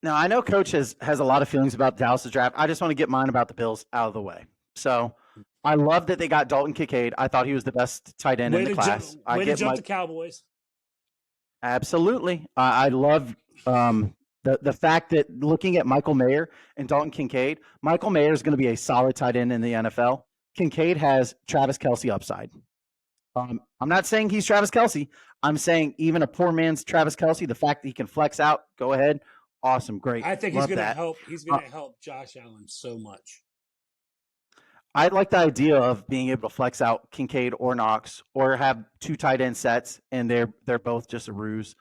Now, I know Coach has a lot of feelings about Dallas' draft. I just want to get mine about the Bills out of the way. So I love that they got Dalton Kincaid. I thought he was the best tight end in the class. Way to jump the Cowboys. Absolutely. I love the fact that looking at Michael Mayer and Dalton Kincaid, Michael Mayer is going to be a solid tight end in the NFL. Kincaid has Travis Kelce upside. I'm not saying he's Travis Kelce. I'm saying even a poor man's Travis Kelce, the fact that he can flex out, go ahead. Awesome. Great. I think he's going to help. He's going to help Josh Allen so much. I like the idea of being able to flex out Kincaid or Knox or have 2 tight end sets, and they're both just a ruse.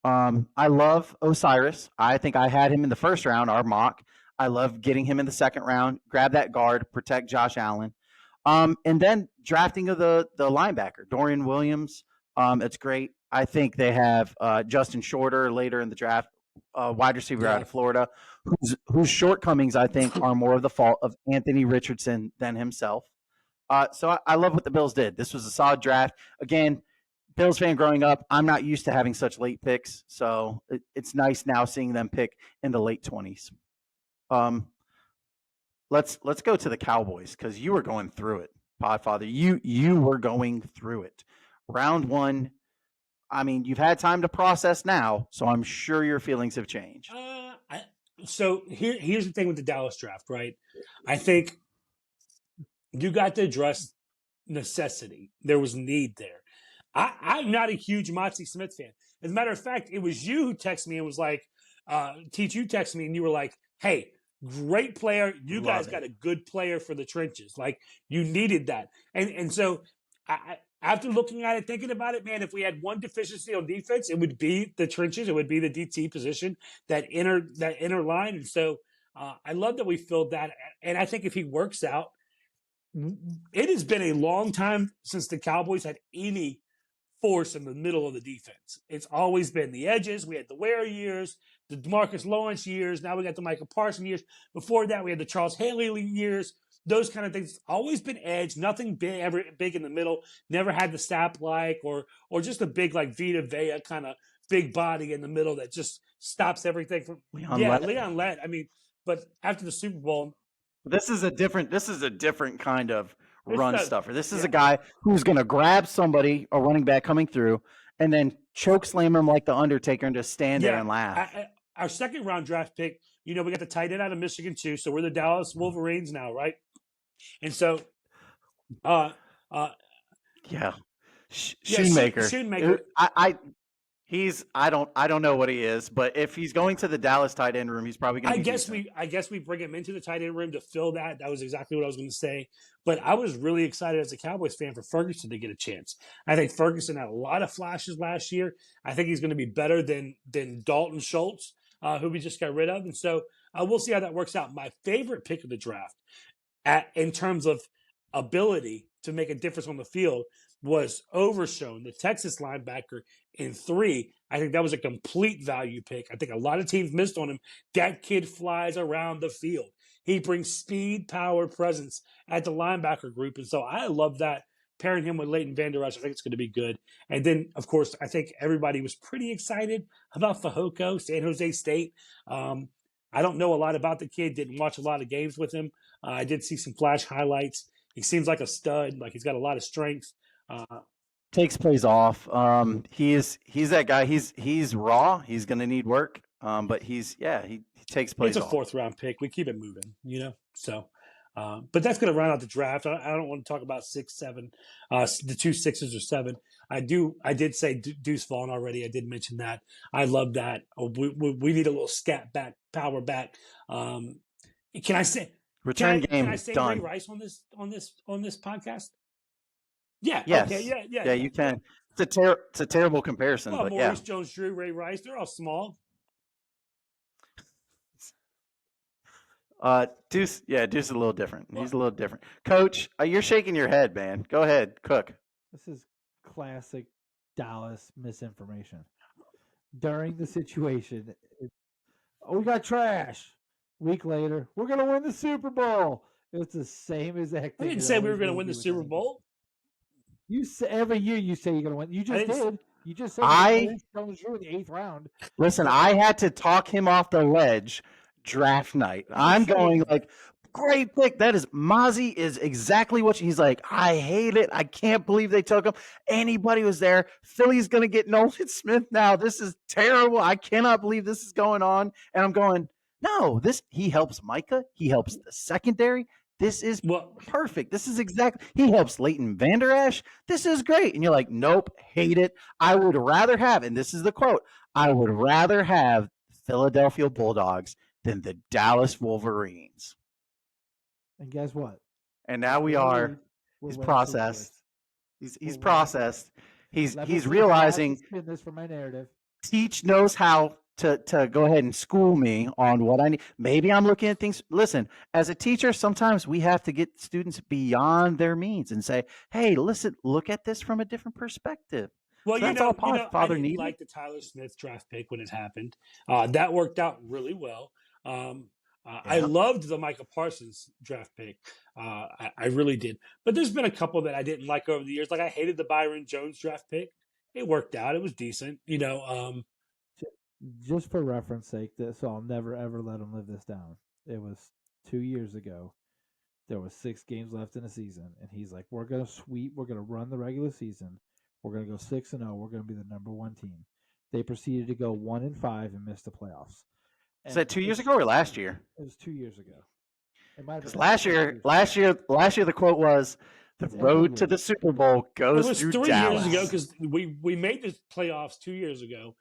I love Osiris. I think I had him in the first round, our mock. I love getting him in the second round, grab that guard, protect Josh Allen. And then drafting of the linebacker, Dorian Williams. It's great. I think they have Justin Shorter later in the draft, wide receiver out of Florida, whose shortcomings I think are more of the fault of Anthony Richardson than himself. So I love what the Bills did. This was a solid draft. Again, Bills fan growing up, I'm not used to having such late picks, so it's nice now seeing them pick in the late 20s. Let's go to the Cowboys because you were going through it, Podfather. You were going through it. Round 1. I mean, you've had time to process now, so I'm sure your feelings have changed. So here's the thing with the Dallas draft, right? I think you got to address necessity. There was need there. I'm not a huge Motsy Smith fan. As a matter of fact, it was you who texted me and was like, Teach, you texted me and you were like, hey, great player. You guys got a good player for the trenches. Like, you needed that. And so after looking at it, thinking about it, man, if we had one deficiency on defense, it would be the trenches. It would be the DT position, that inner line. And so I love that we filled that. And I think if he works out, it has been a long time since the Cowboys had any force in the middle of the defense. It's always been the edges. We had the Ware years, the DeMarcus Lawrence years. Now we got the Michael Parsons years. Before that, we had the Charles Haley years. Those kind of things. Always been edge. Nothing big, ever big in the middle. Never had the Sapp like or just a big like Vita Vea kind of big body in the middle that just stops everything from. Leon Lett. I mean, but after the Super Bowl, this is a different kind of run stuffer. This is a guy who's going to grab somebody, a running back coming through, and then choke slam him like the Undertaker and just stand there and laugh. Our second round draft pick, we got the tight end out of Michigan too. So we're the Dallas Wolverines now, right? And so, Schoonmaker. I don't know what he is, but if he's going to the Dallas tight end room, he's probably going to. I guess we bring him into the tight end room to fill that. That was exactly what I was going to say. But I was really excited as a Cowboys fan for Ferguson to get a chance. I think Ferguson had a lot of flashes last year. I think he's going to be better than Dalton Schultz, who we just got rid of. And so we'll see how that works out. My favorite pick of the draft, in terms of ability to make a difference on the field, was Overshown, the Texas linebacker, in 3. I think that was a complete value pick. I think a lot of teams missed on him. That kid flies around the field. He brings speed, power, presence at the linebacker group. And so I love that. Pairing him with Leighton Vander Esch, I think it's going to be good. And then, of course, I think everybody was pretty excited about Fehoko, San Jose State. I don't know a lot about the kid. Didn't watch a lot of games with him. I did see some flash highlights. He seems like a stud. Like he's got a lot of strength. Takes plays off. He's that guy. He's raw. He's going to need work. But he takes plays off. It's a 4th round pick. We keep it moving, So, but that's going to round out the draft. I don't want to talk about 6, 7, the 2 6s or 7. I did say Deuce Vaughn already. I did mention that. I love that. We need a little scat back, power back. Can I say return game? Can I say done. Ray Rice on this podcast? Yeah. Yes. Okay. Yeah. Yeah, you can. It's a terrible comparison, well, but Maurice Jones-Drew, Ray Rice, they're all small. Deuce is a little different. He's a little different. Coach, you're shaking your head, man. Go ahead, cook. This is classic Dallas misinformation. During the situation, we got trash. Week later, we're going to win the Super Bowl. It's the same exact thing. I didn't say we were going to win the Super Bowl. You say every year you say you're going to win. You just did. You just said Jones Drew in the 8th round. Listen, I had to talk him off the ledge draft night. I'm going like, great pick. That is Mozzie is exactly what he's like. I hate it. I can't believe they took him. Anybody was there. Philly's going to get Nolan Smith now. This is terrible. I cannot believe this is going on. And I'm going, no, he helps Micah. He helps the secondary. This is perfect. This is he helps Leighton Vander Esch. This is great. And you're like, nope, hate it. I would rather have, and this is the quote, I would rather have Philadelphia Bulldogs than the Dallas Wolverines. And guess what? And now he's processed. He's processed. He's realizing spin this for my narrative. Teach knows how to go ahead and school me on what I need. Maybe I'm looking at things. Listen, as a teacher, sometimes we have to get students beyond their means and say, hey, listen, look at this from a different perspective. Well, so I didn't like the Tyler Smith draft pick when it happened. That worked out really well. I loved the Micah Parsons draft pick. I really did. But there's been a couple that I didn't like over the years. Like I hated the Byron Jones draft pick. It worked out. It was decent. Just for reference sake, so I'll never ever let him live this down. It was 2 years ago. There was 6 games left in the season, and he's like, "We're gonna sweep. We're gonna run the regular season. We're gonna go 6-0. We're gonna be the number 1 team." They proceeded to go 1-5 and miss the playoffs. Is that 2 years ago or last year? It was 2 years ago. Because last year, the quote was, "The road to the Super Bowl goes through Dallas." It was 3 years ago because we made the playoffs 2 years ago.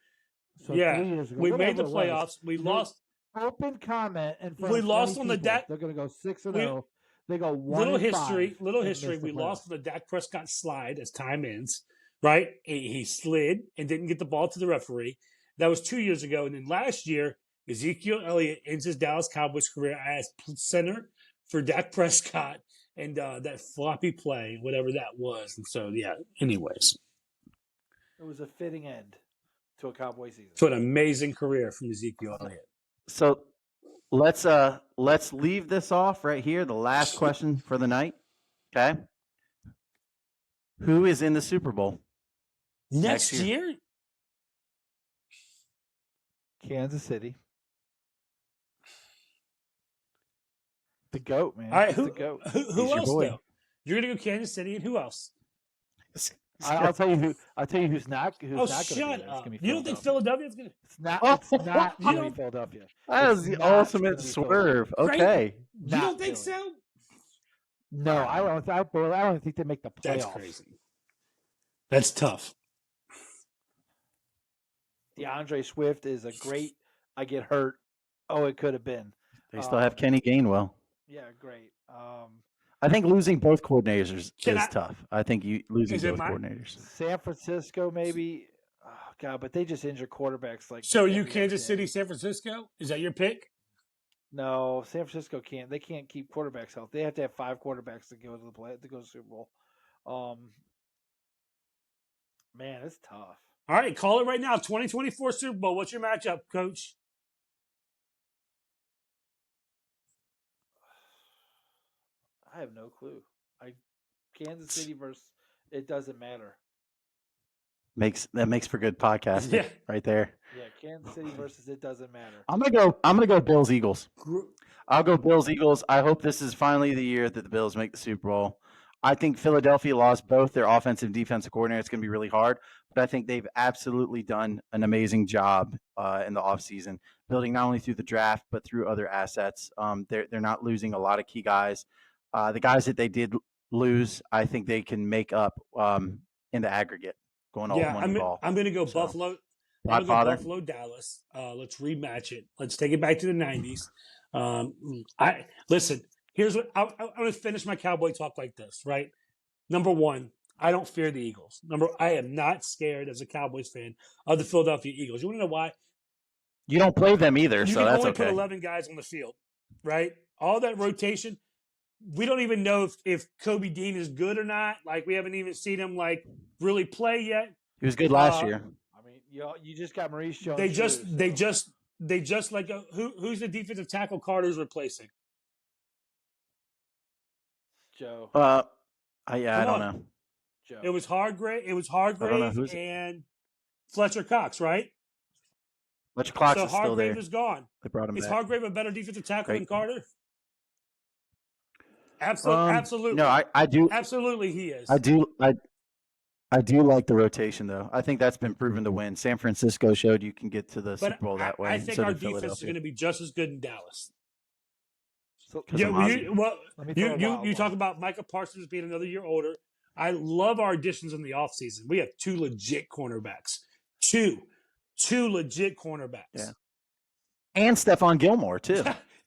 So 3 years ago, we made the playoffs. We lost. Open comment and we lost on the They're going to go 6-0. They go 1-5 Little history. and miss the We playoffs. lost with a Dak Prescott slide as time ends. Right, he slid and didn't get the ball to the referee. That was 2 years ago, and then last year Ezekiel Elliott ends his Dallas Cowboys career as center for Dak Prescott, and that floppy play, whatever that was. And so, yeah. Anyways, It was a fitting end to a Cowboy season. to an amazing career from Ezekiel Elliott. So let's leave this off right here. The last question for the night. Okay. Who is in the Super Bowl? Next Next year? Kansas City. The GOAT, man. All right, It's the GOAT. who He's your else boy. though? You're gonna go Kansas City, and who else? I'll tell you who. I'll tell you who's not. Who's Oh, not going to shut be there. It's up! gonna be You don't think Philadelphia's gonna? It's not. Oh, It's not you going to don't- be Philadelphia. That was It's the not ultimate gonna be swerve. Great. Okay. You Not don't think Philly. so? No, I don't. I don't think they make the playoffs. That's crazy. That's tough. DeAndre Swift is a great. I get hurt. Oh, it could have been. They still have Kenny Gainwell. Yeah, great. I think losing both coordinators is Can I- tough. I think you losing Is it both my- coordinators. San Francisco, maybe. Oh God, but they just injure quarterbacks like. So you every Kansas day. City, San Francisco? Is that your pick? No, San Francisco can't. They can't keep quarterbacks healthy. They have to have 5 quarterbacks to go to the play to go to the Super Bowl. Man, it's tough. All right, call it right now. 2024 Super Bowl. What's your matchup, Coach? I have no clue. Kansas City versus it doesn't matter. Makes for good podcasting Yeah. right there. Yeah, Kansas City versus it doesn't matter. I'm gonna go Bills Eagles. I'll go Bills Eagles. I hope this is finally the year that the Bills make the Super Bowl. I think Philadelphia lost both their offensive and defensive coordinator. It's going to be really hard, but I think they've absolutely done an amazing job in the offseason, building not only through the draft but through other assets. They're not losing a lot of key guys. The guys that they did lose, I think they can make up in the aggregate, going all Yeah, one ball. I'm going to go So, Buffalo. I'm gonna go Godfather. Buffalo, Dallas. Let's rematch it. Let's take it back to the 90s. Listen. Here's what I'm going to finish my Cowboy talk like this, right? Number one, I don't fear the Eagles. I am not scared as a Cowboys fan of the Philadelphia Eagles. You want to know why? You don't play them either, You so can that's only okay. put 11 guys on the field, right? All that rotation. We don't even know if Kobe Dean is good or not. Like, we haven't even seen him really play yet. He was good last year. I mean, you just got Maurice Jones. They just too, who's the defensive tackle Carter's replacing? Joe. I Come don't on. know. Joe. It was Hargrave. know who's- And Fletcher Cox, right? Fletcher Cox So is still Hargrave there. is gone. They brought him Is back. Hargrave a better defensive tackle than Great. Carter? Absolutely. No, I do. Absolutely, he is. I do like the rotation though. I think that's been proven to win. San Francisco showed you can get to the Super Bowl that way. I think so our did defense is Philadelphia. going to be just as good in Dallas. So, 'Cause Yeah, of well, Ozzie. Let me throw a wild you one. talk about Micah Parsons being another year older. I love our additions in the offseason. We have 2 legit cornerbacks. Two legit cornerbacks. Yeah. And Stephon Gilmore too.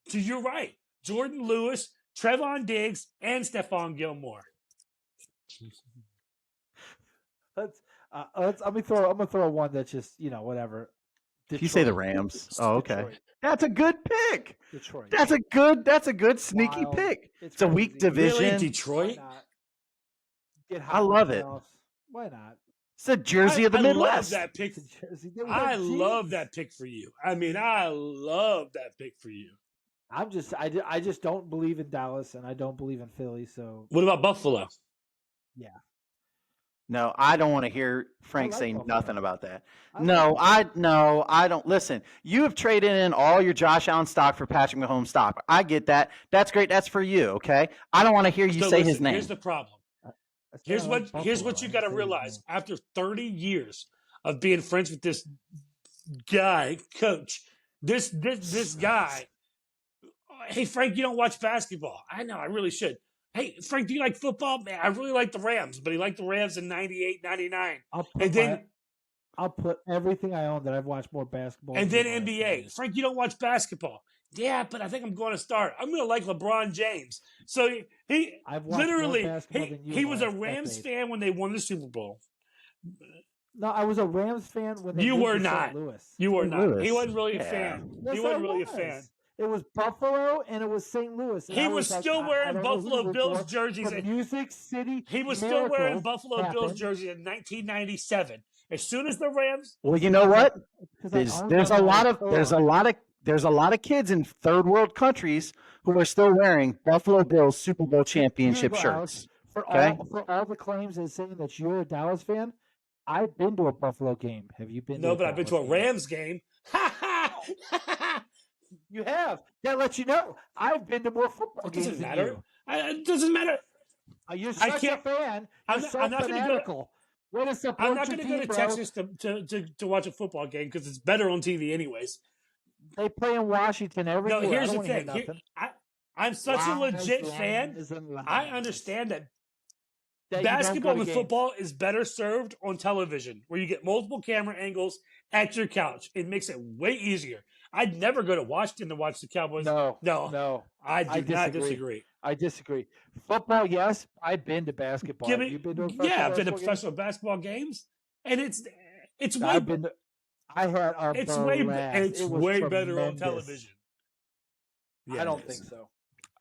So you're right. Jordan Lewis, Trevon Diggs, and Stephon Gilmore. I'm gonna throw one that's just whatever. If you say the Detroit. Rams. Oh, okay. Detroit. That's a good pick. Detroit. That's a good sneaky Wild. pick. It's a weak crazy. division. Really, Why Detroit? not? Get I hot in the love it. playoffs. Why not? It's the jersey of the I Midwest. love that pick. It's a jersey. They I have love jeans. that pick for you. I mean, I love that pick for you. I just don't believe in Dallas and I don't believe in Philly. So What about Buffalo? No, I don't want to hear Frank like say Buffalo. nothing about that. I No, like I don't. Listen, you have traded in all your Josh Allen stock for Patrick Mahomes stock. I get that. That's great. That's for you, okay? I don't want to hear you So say listen, his name. Here's the problem. I said Here's I what like here's Buffalo. what you I got to didn't say his realize. name. After 30 years of being friends with this guy, coach, this guy. Hey Frank, you don't watch basketball. I know, I really should. Hey Frank, do you like football? Man, I really like the Rams, but he liked the Rams in 98, 99. And then I'll put everything I own that I've watched more basketball. and than then you have. NBA. Frank, you don't watch basketball. Yeah, but I think I'm going to start. I'm going to like LeBron James. So he I've watched more literally basketball than you he in the was a last Rams decade. fan when they won the Super Bowl. No, I was a Rams fan when they You moved were to not. St. Louis. You were St. not. Louis. He wasn't really a Yeah. fan. Yes, He wasn't I really was. a fan. It was Buffalo and it was St. Louis. And He I was like, still I wearing don't know who to Buffalo root Bills for, jerseys. but Music City He was still wearing Miracle Buffalo Bills happened jerseys in 1997. As soon as the Rams, Well, you know what? 'cause I owned There's them a when I lot was of there's a 4. lot of kids in third world countries who are still wearing Buffalo Bills Super Bowl championship Here you go, Alex. shirts. For Okay. all the claims and saying that you're a Dallas fan, I've been to a Buffalo game. Have you been? no, to but I've been to a Dallas game? Rams game. Ha ha! You have. That lets you know. I've been to more football It games doesn't than matter. you. It doesn't matter. You're I such a can't- fan. I'm You're not- so I'm not gonna go- fanatical. Way to support I'm not your going to go team, to bro. Texas to watch a football game because it's better on TV anyways. They play in Washington every No, year. here's I the don't wanna hear thing. nothing. I'm such a legit Lies, fan. lies, and I lies. understand that That you don't basketball go to and games. football is better served on television, where you get multiple camera angles at your couch. It makes it way easier. I'd never go to Washington to watch the Cowboys. No. I do I not disagree. disagree. I disagree. Football, yes. I've been to basketball. Give Have me, you been to a yeah, I've been to basketball game? professional basketball games, and it's way I've been to, I had a it's blast. It was way better on tremendous. television. Yeah, I don't it is. think so.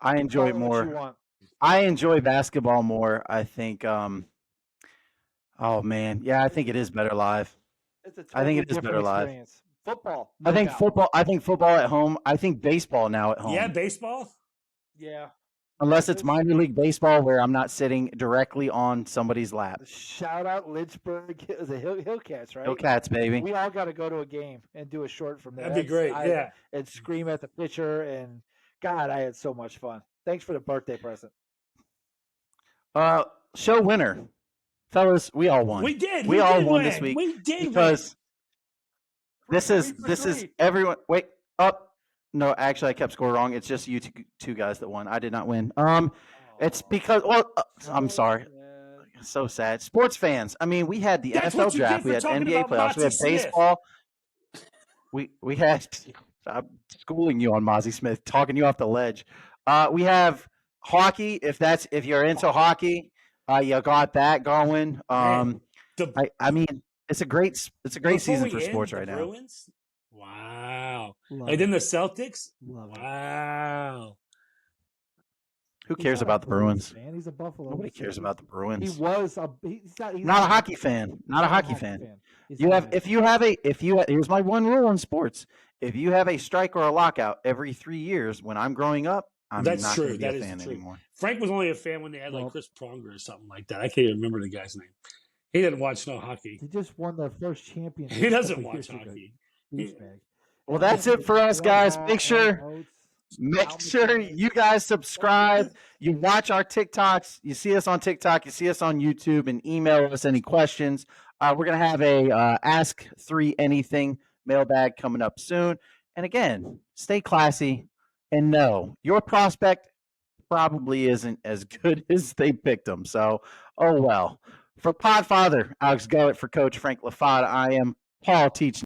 I enjoy Call it what you more. want. I enjoy basketball more. I think. Oh man, yeah, I think it is better live. It's a I think totally it is better different live. experience. Football. I no think doubt. football. I think football at home. I think baseball now at home. Yeah, baseball. Yeah. Unless it's minor league baseball where I'm not sitting directly on somebody's lap. Shout out Lynchburg, the Hillcats, right? Hillcats, baby. We all got to go to a game and do a short from there. That'd be great. Yeah. And scream at the pitcher. And God, I had so much fun. Thanks for the birthday present. Show winner, fellas. We all won. We did. We all did won win. this week We did because this is 3 for this is 3. everyone. Wait up. No, actually, I kept score wrong. It's just you two guys that won. I did not win. It's because I'm sorry. So sad. Sports fans. I mean, we had the That's NFL what you get draft. for We had talking NBA about playoffs. We had Mozzie Smith. baseball. We had. I'm schooling you on Mozzie Smith, talking you off the ledge. We have hockey. If you're into hockey, you got that going. Man, I mean, it's a great before season we for end, sports the right now. Bruins? Wow. Love And then it. the Celtics? Love it. Wow. Who He's cares not a about the Bruins? fan. He's a Buffalo. Nobody cares fan. about the He Bruins. was a. He's not Not a hockey fan. Not a hockey fan. He's You not a have hockey if you have here's my one rule in sports. If you have a strike or a lockout every 3 years, when I'm growing up, I'm That's not true. going to be That a is fan true. anymore. Frank was only a fan when they had like Well- Chris Pronger or something like that. I can't even remember the guy's name. He didn't watch no hockey. They just won their first championship. He doesn't couple watch years ago. hockey. Douchebag. Well, that's it for us, guys. Make sure you guys subscribe. You watch our TikToks. You see us on TikTok. You see us on YouTube, and email us any questions. We're gonna have a Ask 3 Anything mailbag coming up soon. And again, stay classy and no, your prospect probably isn't as good as they picked them. So, oh well. For Podfather Alex Gullett, for Coach Frank LaFada, I am Paul Teach.